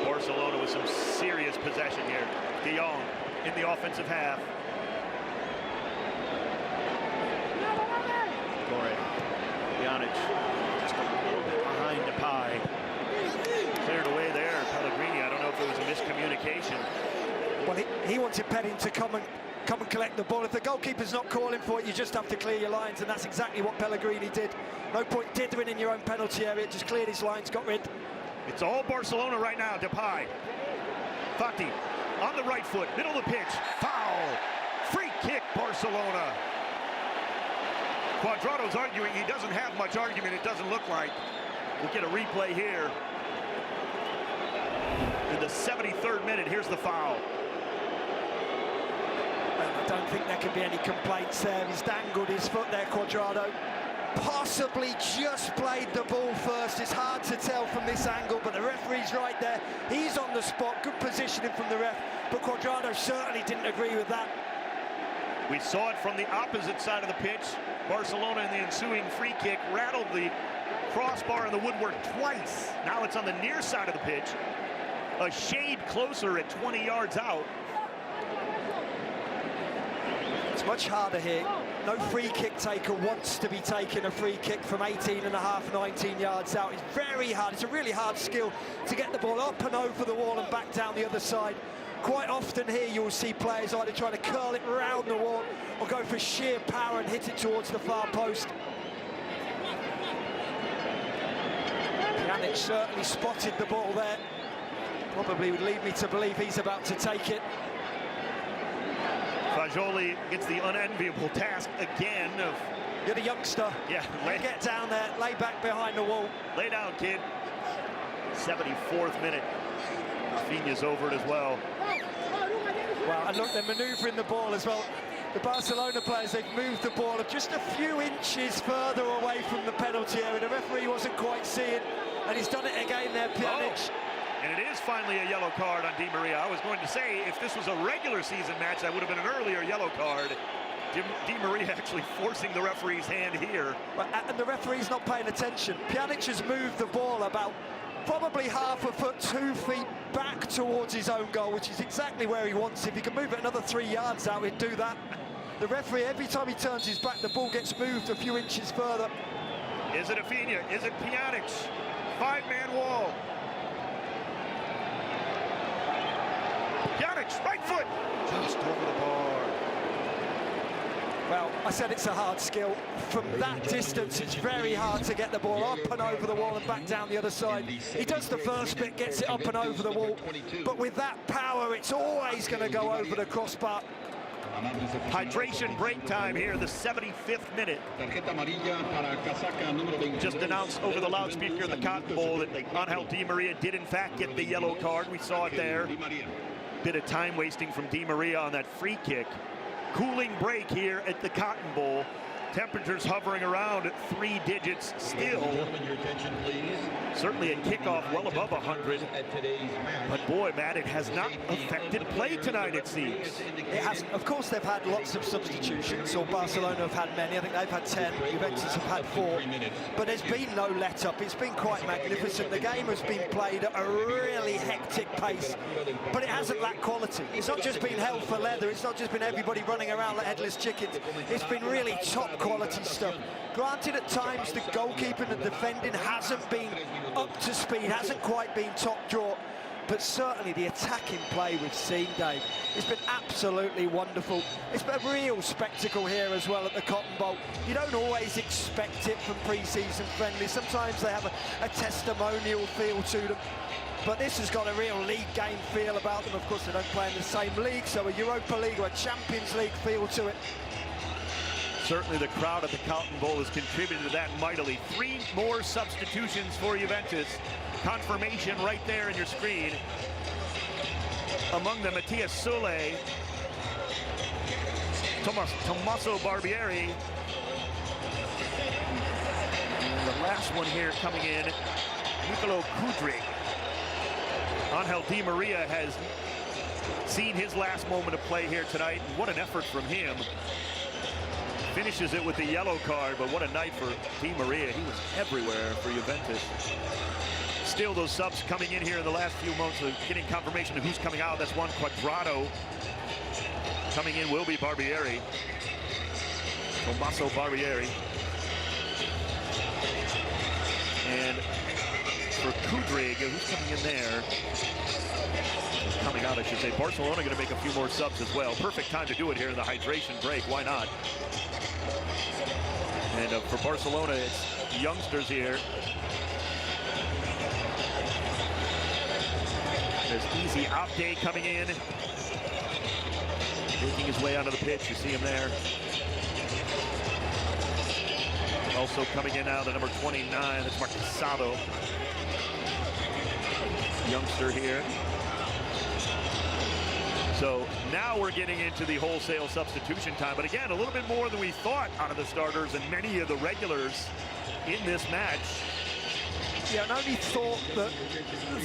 Speaker 1: Barcelona with some serious possession here. De Jong in the offensive half. Torre, Pjanic, just a little bit behind Depay. Cleared away there, Pellegrini. I don't know if it was a miscommunication.
Speaker 2: Well, he wanted Perin to come and collect the ball. If the goalkeeper's not calling for it, you just have to clear your lines, and that's exactly what Pellegrini did. No point dithering in your own penalty area. Just cleared his lines, got rid.
Speaker 1: It's all Barcelona right now. Depay. Fati on the right foot, middle of the pitch. Foul. Free kick, Barcelona. Cuadrado's arguing he doesn't have much argument, it doesn't look like. We'll get a replay here. In the 73rd minute, here's the foul.
Speaker 2: I don't think there can be any complaints there. He's dangled his foot there, Cuadrado. Possibly just played the ball first. It's hard to tell from this angle, but the referee's right there. He's on the spot, good positioning from the ref, but Cuadrado certainly didn't agree with that.
Speaker 1: We saw it from the opposite side of the pitch. Barcelona in the ensuing free kick rattled the crossbar and the woodwork twice. Now it's on the near side of the pitch. A shade closer at 20 yards out.
Speaker 2: It's much harder here. No free kick taker wants to be taking a free kick from 18.5, 19 yards out. It's very hard. It's a really hard skill to get the ball up and over the wall and back down the other side. Quite often here you'll see players either trying to curl it round the wall or go for sheer power and hit it towards the far post. Pjanic certainly spotted the ball there. Probably would lead me to believe he's about to take it.
Speaker 1: Fagioli gets the unenviable task again of...
Speaker 2: You're the youngster.
Speaker 1: Yeah.
Speaker 2: Get down there, lay back behind the wall.
Speaker 1: Lay down, kid. 74th minute. Rafinha's over it as well.
Speaker 2: Well, and look, they're manoeuvring the ball as well. The Barcelona players, they've moved the ball just a few inches further away from the penalty area. The referee wasn't quite seeing, and he's done it again there, Pjanic.
Speaker 1: Oh. And it is finally a yellow card on Di Maria. I was going to say, if this was a regular season match, that would have been an earlier yellow card. Di Maria actually forcing the referee's hand here.
Speaker 2: And the referee's not paying attention. Pjanic has moved the ball about probably half a foot, 2 feet back towards his own goal, which is exactly where he wants. If he can move it another 3 yards out, he'd do that. The referee, every time he turns his back, the ball gets moved a few inches further.
Speaker 1: Is it Rafinha? Is it Pjanic? 5-man wall. Pjanic, right foot, just over the bar.
Speaker 2: Well, I said it's a hard skill. From that distance, it's very hard to get the ball up and over the wall and back down the other side. He does the first bit, gets it up and over the wall, but with that power, it's always going to go over the crossbar.
Speaker 1: Hydration break time here, the 75th minute. Just announced over the loudspeaker in the Cotton Bowl that Angel Di Maria did in fact get the yellow card. We saw it there. Bit of time wasting from Di Maria on that free kick. Cooling break here at the Cotton Bowl. Temperatures hovering around at 3 digits still. Certainly a kickoff well above 100. But boy, Matt, it has not affected play tonight, it seems.
Speaker 2: It hasn't. Of course, they've had lots of substitutions, or Barcelona have had many. I think they've had 10. Juventus have had 4. But there's been no let-up. It's been quite magnificent. The game has been played at a really hectic pace, but it hasn't lacked quality. It's not just been hell for leather. It's not just been everybody running around like headless chickens. It's been really top quality stuff. Granted, at times the goalkeeping and defending hasn't been up to speed, hasn't quite been top draw, but certainly the attacking play we've seen, Dave, it's been absolutely wonderful. It's been a real spectacle here as well at the Cotton Bowl. You don't always expect it from pre-season friendlies. Sometimes they have a testimonial feel to them, but this has got a real league game feel about them. Of course, they don't play in the same league, so a Europa League or a Champions League feel to it.
Speaker 1: Certainly the crowd at the Cotton Bowl has contributed to that mightily. 3 more substitutions for Juventus. Confirmation right there in your screen. Among them, Matthias Sule, Tommaso Barbieri. And the last one here coming in, Nicolo Kudryk. Angel Di Maria has seen his last moment of play here tonight. And what an effort from him. Finishes it with the yellow card, but what a night for Di Maria. He was everywhere for Juventus. Still those subs coming in here in the last few months, getting confirmation of who's coming out. That's one Quadrado. Coming in will be Barbieri. Tommaso Barbieri. And for Kudryk, who's coming in there? Coming out, I should say. Barcelona going to make a few more subs as well. Perfect time to do it here in the hydration break. Why not? And for Barcelona, it's youngsters here. There's Easy Opday coming in. Making his way onto the pitch. You see him there. Also coming in now, the number 29. That's Marquesado. Youngster here. So now we're getting into the wholesale substitution time. But again, a little bit more than we thought out of the starters and many of the regulars in this match.
Speaker 2: Yeah, and only thought that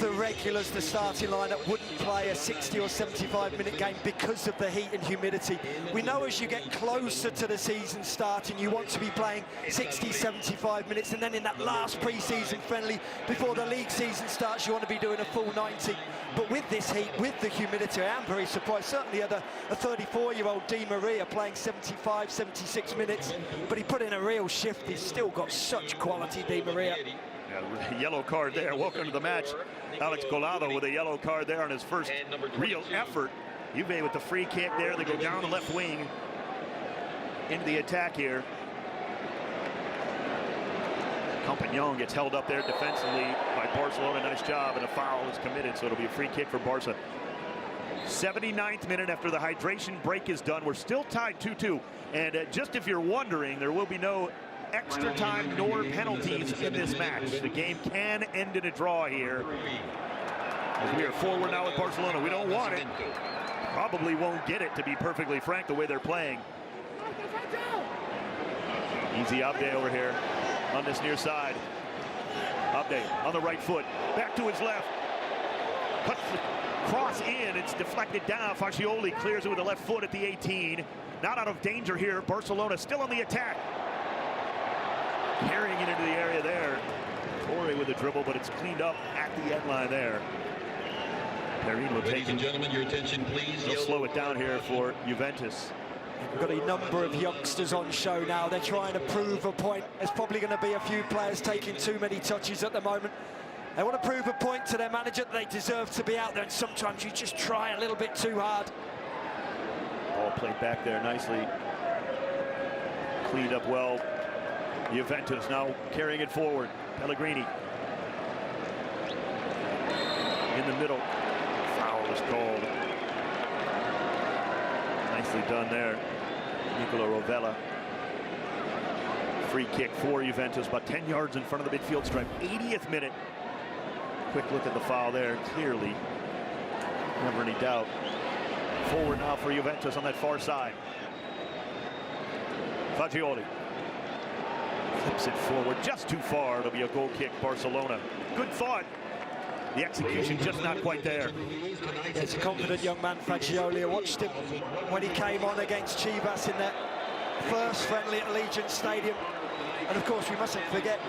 Speaker 2: the regulars, the starting lineup, wouldn't play a 60 or 75-minute game because of the heat and humidity. We know as you get closer to the season starting, you want to be playing 60, 75 minutes, and then in that last pre-season friendly before the league season starts, you want to be doing a full 90. But with this heat, with the humidity, I am very surprised. Certainly had a 34-year-old Di Maria playing 75, 76 minutes, but he put in a real shift. He's still got such quality, Di Maria.
Speaker 1: Yeah, yellow card there. Welcome to the match. Alex Colado with a yellow card there on his first real effort. Juve with the free kick there. They go down the left wing into the attack here. Compagnon gets held up there defensively by Barcelona. Nice job, and a foul is committed, so it'll be a free kick for Barca. 79th minute after the hydration break is done. We're still tied 2-2. And just if you're wondering, there will be no extra time nor penalties in this match. The game can end in a draw here. As we are forward now with Barcelona. We don't want it. Probably won't get it, to be perfectly frank, the way they're playing. Easy Abde over here on this near side. Abde on the right foot. Back to his left. Cuts the cross in. It's deflected down. Fascioli clears it with the left foot at the 18. Not out of danger here. Barcelona still on the attack. Carrying it into the area there. Torre with the dribble, but it's cleaned up at the end line there. Perrin will take it.
Speaker 3: Ladies and gentlemen, your attention, please.
Speaker 1: They'll slow it down here for Juventus.
Speaker 2: We've got a number of youngsters on show now. They're trying to prove a point. There's probably going to be a few players taking too many touches at the moment. They want to prove a point to their manager that they deserve to be out there, and sometimes you just try a little bit too hard.
Speaker 1: Ball played back there nicely. Cleaned up well. Juventus now carrying it forward. Pellegrini in the middle. Foul is called. Nicely done there. Nicola Rovella. Free kick for Juventus, about 10 yards in front of the midfield stripe. 80th minute. Quick look at the foul there. Clearly, never any doubt. Forward now for Juventus on that far side. Fagioli flips it forward just too far. It'll be a goal kick, Barcelona. Good thought. The execution just not quite there.
Speaker 2: It's a confident young man, Fagioli. I watched him when he came on against Chivas in that first friendly at Allegiant Stadium. And of course, we mustn't forget,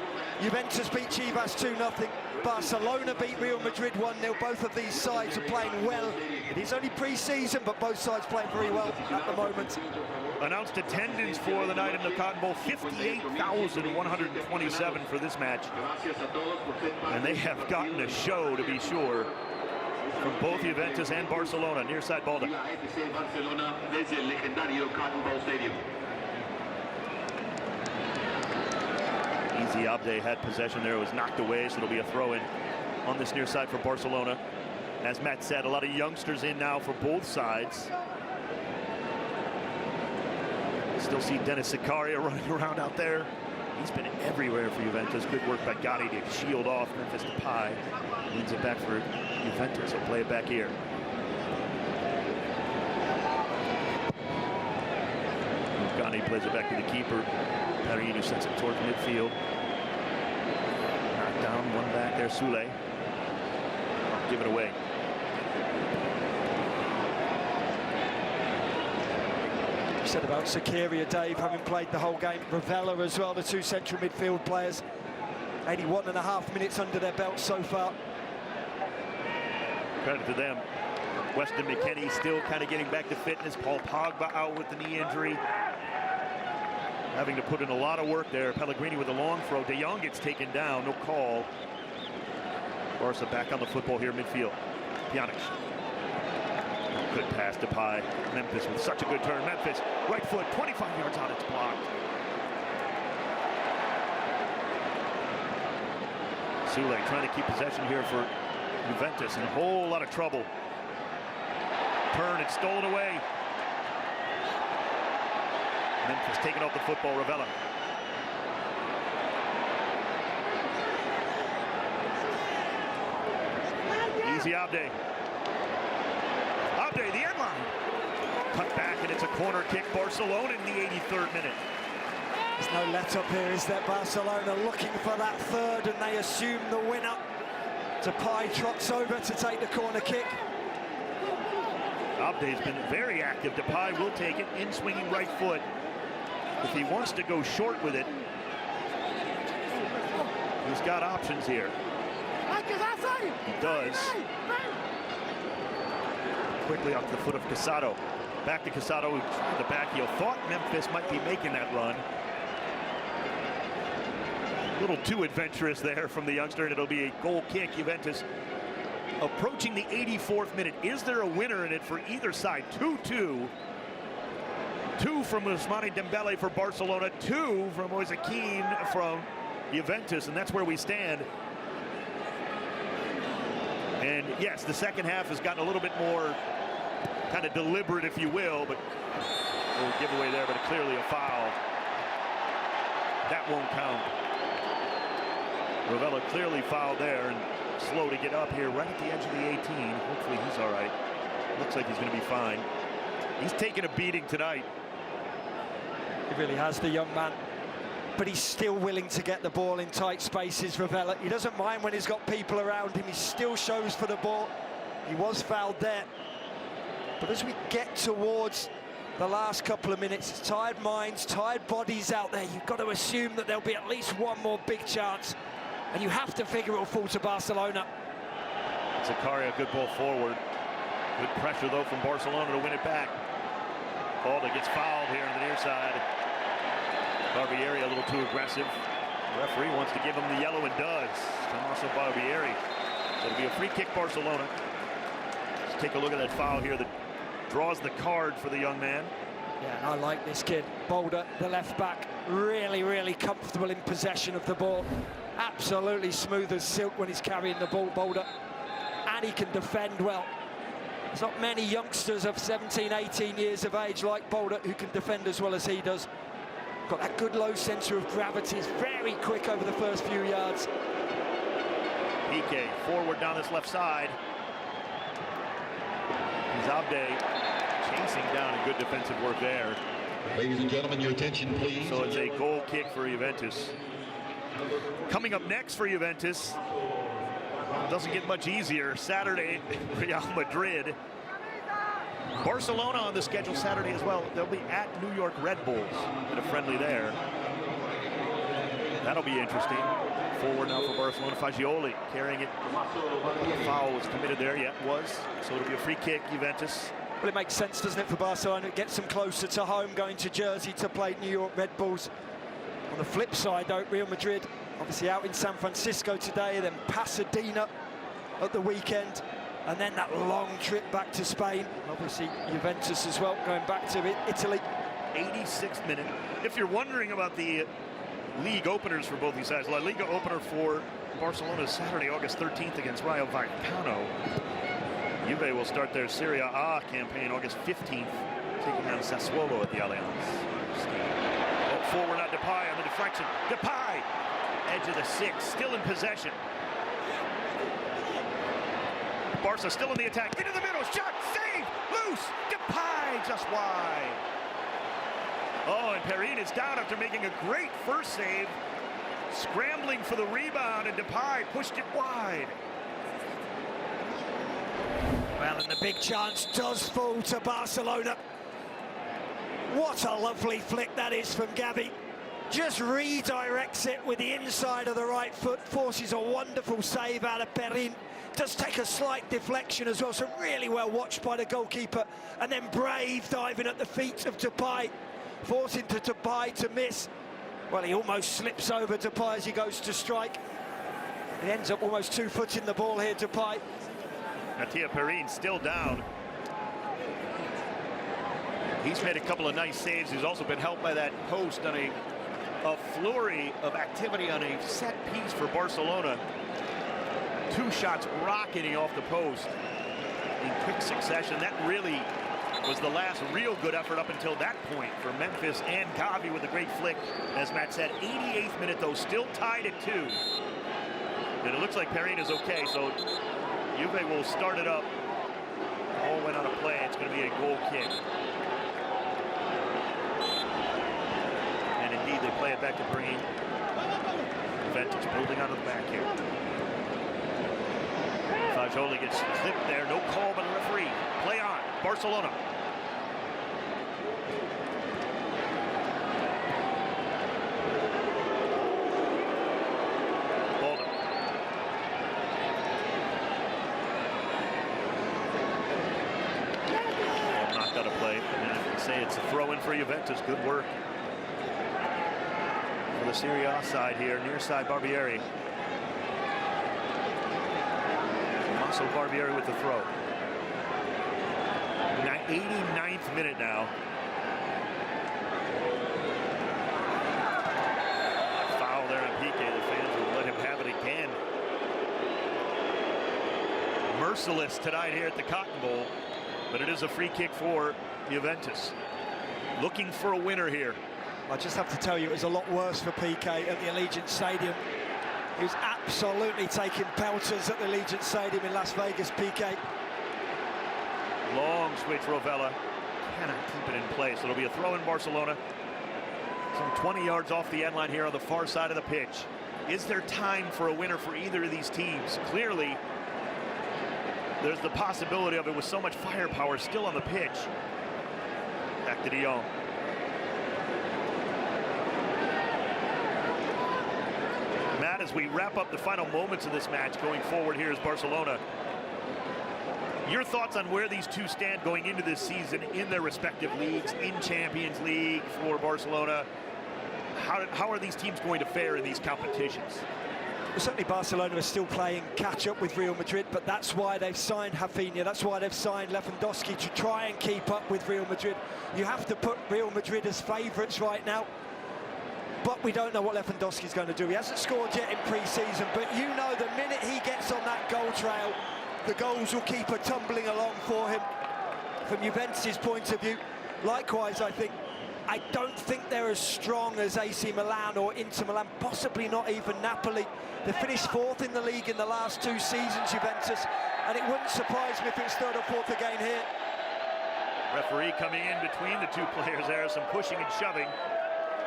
Speaker 2: Juventus beat Chivas 2-0. Barcelona beat Real Madrid 1-0. Both of these sides are playing well. It is only pre-season, but both sides playing very well at the moment.
Speaker 1: Announced attendance for the night in the Cotton Bowl, 58,127 for this match. And they have gotten a show, to be sure, from both Juventus and Barcelona. Near side ball to Easy Abde had possession there. It was knocked away, so it'll be a throw-in on this near side for Barcelona. As Matt said, a lot of youngsters in now for both sides. Still see Dennis Zakaria running around out there. He's been everywhere for Juventus. Good work by Gotti to shield off Memphis Depay. Leads it back for Juventus. He'll play it back here. Gotti plays it back to the keeper. Perrin sends it towards midfield. Knocked down, one back there, Sule. Give it away.
Speaker 2: You said about Zakaria, Dave, having played the whole game. Rovella as well, the two central midfield players. 81.5 minutes under their belt so far.
Speaker 1: Credit to them. Weston McKennie still kind of getting back to fitness. Paul Pogba out with the knee injury. Having to put in a lot of work there. Pellegrini with a long throw. De Jong gets taken down. No call. Barca back on the football here midfield. Pjanic. Good pass to Depay. Memphis with such a good turn. Memphis, right foot, 25 yards out. It's blocked. Sule trying to keep possession here for Juventus in a whole lot of trouble. Turn and stolen away. Memphis taking off the football. Rovella. Easy Abde. Abde, the end line. Cut back, and it's a corner kick. Barcelona in the 83rd minute.
Speaker 2: There's no let-up here, is there? Barcelona looking for that third, and they assume the winner. Depay trots over to take the corner kick.
Speaker 1: Abde's been very active. Depay will take it in swinging right foot. If he wants to go short with it, he's got options here. He does. Quickly off the foot of Casado. Back to Casado, who tried the back heel. Thought Memphis might be making that run. A little too adventurous there from the youngster, and it'll be a goal kick. Juventus approaching the 84th minute. Is there a winner in it for either side? 2-2. 2 from Ousmane Dembele for Barcelona, 2 from Moise Kean from Juventus, and that's where we stand. And yes, the second half has gotten a little bit more kind of deliberate, if you will, but a little giveaway there, but clearly a foul. That won't count. Ravella clearly fouled there and slow to get up here right at the edge of the 18. Hopefully he's all right. Looks like he's going to be fine. He's taking a beating tonight.
Speaker 2: He really has, the young man. But he's still willing to get the ball in tight spaces, Ravella. He doesn't mind when he's got people around him. He still shows for the ball. He was fouled there. But as we get towards the last couple of minutes, it's tired minds, tired bodies out there. You've got to assume that there'll be at least one more big chance. And you have to figure it'll fall to Barcelona.
Speaker 1: Zakaria, good ball forward. Good pressure, though, from Barcelona to win it back. Balda gets fouled here on the near side. Barbieri a little too aggressive. The referee wants to give him the yellow and does. Tommaso Barbieri. So it'll be a free kick, Barcelona. Let's take a look at that foul here that draws the card for the young man.
Speaker 2: Yeah, I like this kid. Balda, the left back, really, really comfortable in possession of the ball. Absolutely smooth as silk when he's carrying the ball, Balda. And he can defend well. There's not many youngsters of 17, 18 years of age like Balda who can defend as well as he does. Got that good low centre of gravity. He's very quick over the first few yards.
Speaker 1: Piqué forward down this left side. Abde chasing down, and good defensive work there.
Speaker 3: Ladies and gentlemen, your attention, please.
Speaker 1: So it's a goal kick for Juventus. Coming up next for Juventus, doesn't get much easier. Saturday, Real Madrid. Barcelona on the schedule Saturday as well. They'll be at New York Red Bulls in a friendly there. That'll be interesting. Forward now for Barcelona. Fagioli carrying it. The foul was committed there. Yeah, it was. So it'll be a free kick, Juventus.
Speaker 2: Well, it makes sense, doesn't it, for Barcelona? It gets them closer to home, going to Jersey to play New York Red Bulls. On the flip side, though, Real Madrid obviously out in San Francisco today, then Pasadena at the weekend, and then that long trip back to Spain. Obviously, Juventus as well, going back to Italy.
Speaker 1: 86th minute. If you're wondering about the league openers for both these sides, La Liga opener for Barcelona Saturday, August 13th against Rayo Vallecano. Juve will start their Serie A campaign August 15th, taking down Sassuolo at the Allianz. Forward on Depay on the deflection. Depay, edge of the 6, still in possession. Barca still in the attack, into the middle, shot, save, loose, Depay just wide. Oh, and Perrin is down after making a great first save. Scrambling for the rebound, and Depay pushed it wide.
Speaker 2: Well, and the big chance does fall to Barcelona. What a lovely flick that is from Gavi. Just redirects it with the inside of the right foot, forces a wonderful save out of Perrin. Does take a slight deflection as well, so really well watched by the goalkeeper. And then brave diving at the feet of Depay, forcing Depay to miss. Well, he almost slips over Depay as he goes to strike. He ends up almost 2 foot in the ball here, Depay.
Speaker 1: Mattia Perrin still down. He's made a couple of nice saves. He's also been helped by that post on a flurry of activity on a set piece for Barcelona. 2 shots rocketing off the post in quick succession. That really was the last real good effort up until that point for Memphis and Gavi with a great flick. As Matt said, 88th minute though, still tied at 2. And it looks like Perrin is okay, so Juve will start it up. All went on a play. It's going to be a goal kick. And indeed, they play it back to Green. Juventus building out of the back here. Fagioli gets clipped there. No call by the referee. Play on. Barcelona. Bolden. Knocked out of play. And I can say it's a throw in for Juventus. Good work. For the Serie A side here, near side Barbieri. So Barbieri with the throw. 89th minute now. Foul there on Piqué. The fans will let him have it again. Merciless tonight here at the Cotton Bowl, but it is a free kick for Juventus. Looking for a winner here.
Speaker 2: I just have to tell you, it was a lot worse for Piqué at the Allegiant Stadium. He was absolutely taking pelters at the Allegiant Stadium in Las Vegas, Piqué.
Speaker 1: Long switch, Rovella. Cannot keep it in place. It'll be a throw in Barcelona. Some 20 yards off the end line here on the far side of the pitch. Is there time for a winner for either of these teams? Clearly, there's the possibility of it with so much firepower still on the pitch. Back to De Jong. Matt, as we wrap up the final moments of this match going forward here is Barcelona. Your thoughts on where these two stand going into this season in their respective leagues, in Champions League for Barcelona? How are these teams going to fare in these competitions?
Speaker 2: Well, certainly Barcelona are still playing catch-up with Real Madrid, but that's why they've signed Rafinha, that's why they've signed Lewandowski, to try and keep up with Real Madrid. You have to put Real Madrid as favourites right now, but we don't know what Lewandowski's going to do. He hasn't scored yet in pre-season, but you know the minute he gets on that goal trail, the goals will keep tumbling along for him from Juventus' point of view. Likewise, I don't think they're as strong as AC Milan or Inter Milan, possibly not even Napoli. They finished fourth in the league in the last two seasons, Juventus, and it wouldn't surprise me if it's third or fourth again here.
Speaker 1: Referee coming in between the two players there, some pushing and shoving.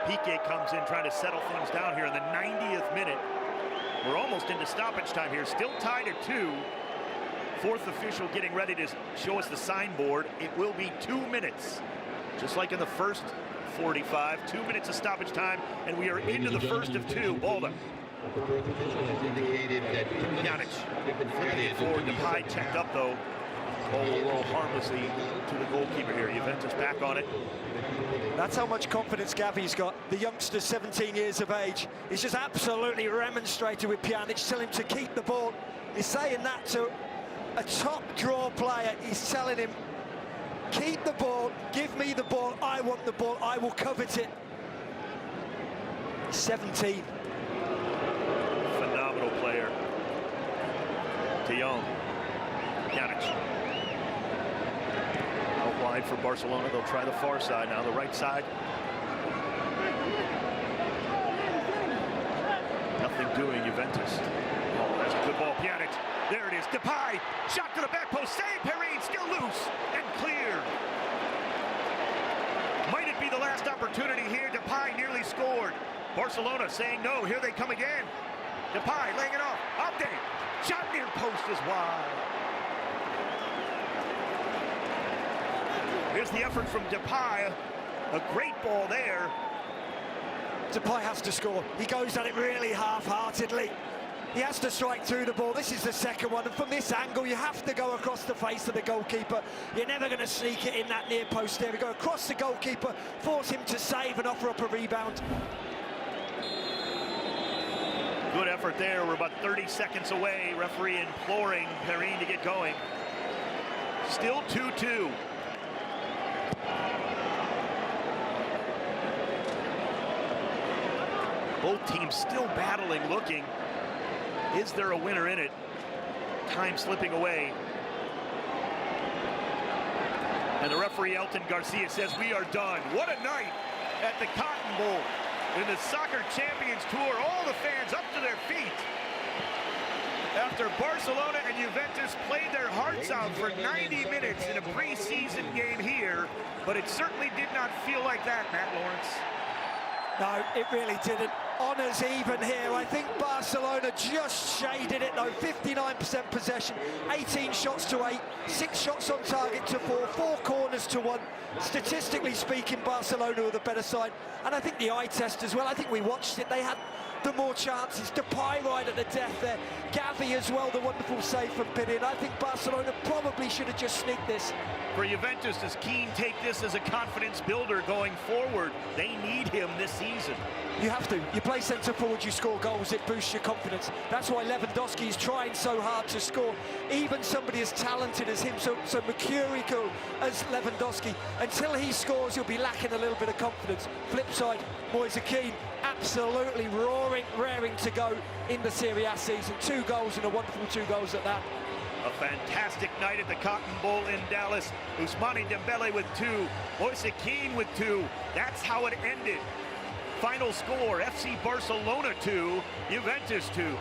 Speaker 1: Piqué comes in trying to settle things down here in the 90th minute. We're almost into stoppage time here, still tied at 2. Fourth official getting ready to show us the signboard. It will be 2 minutes, just like in the first 45. 2 minutes of stoppage time, and we are into the first of 2. Balda. Pjanic for Depay, checked up though. Ball will roll harmlessly to the goalkeeper here. Juventus back on it.
Speaker 2: That's how much confidence Gavi's got. The youngster's 17 years of age. He's just absolutely remonstrated with Pjanic, telling him to keep the ball. He's saying that to a top draw player. He's telling him, keep the ball, give me the ball, I want the ball, I will covet it. 17.
Speaker 1: Phenomenal player. De Jong. Pjanic. Out wide for Barcelona. They'll try the far side now, the right side. Nothing doing, Juventus. Oh, that's a good ball, Pjanic. There it is, Depay, shot to the back post, save, Perrin, still loose, and clear. Might it be the last opportunity here? Depay nearly scored. Barcelona saying no, here they come again. Depay laying it off, update, shot near post is wide. Here's the effort from Depay, a great ball there.
Speaker 2: Depay has to score. He goes at it really half-heartedly. He has to strike through the ball. This is the second one, and from this angle, you have to go across the face of the goalkeeper. You're never going to sneak it in that near post area. Go across the goalkeeper, force him to save and offer up a rebound.
Speaker 1: Good effort there. We're about 30 seconds away. Referee imploring Perrin to get going. Still 2-2. Both teams still battling, looking. Is there a winner in it? Time slipping away. And the referee, Elton Garcia, says we are done. What a night at the Cotton Bowl. In the Soccer Champions Tour, all the fans up to their feet. After Barcelona and Juventus played their hearts out for 90 minutes in a preseason game here, but it certainly did not feel like that, Matt Lawrence.
Speaker 2: No, it really didn't. Honours even here. I think Barcelona just shaded it though. 59% possession, 18 shots to 8, 6 shots on target to 4, 4 corners to 1. Statistically speaking, Barcelona were the better side. And I think the eye test as well. I think we watched it. They had the more chances. Depay right at the death there. Gavi as well, the wonderful save from Pinin. I think Barcelona probably should have just sneaked this.
Speaker 1: For Juventus, does Keane take this as a confidence builder going forward? They need him this season.
Speaker 2: You have to. You play centre forward, you score goals, it boosts your confidence. That's why Lewandowski is trying so hard to score. Even somebody as talented as him, so mercurial as Lewandowski, until he scores, he'll be lacking a little bit of confidence. Flip side, Moise Keane, absolutely raring to go in the Serie A season. 2 goals and a wonderful 2 goals at that.
Speaker 1: A fantastic night at the Cotton Bowl in Dallas. Ousmane Dembele with 2, Moise Keane with 2. That's how it ended. Final score, FC Barcelona 2, Juventus 2.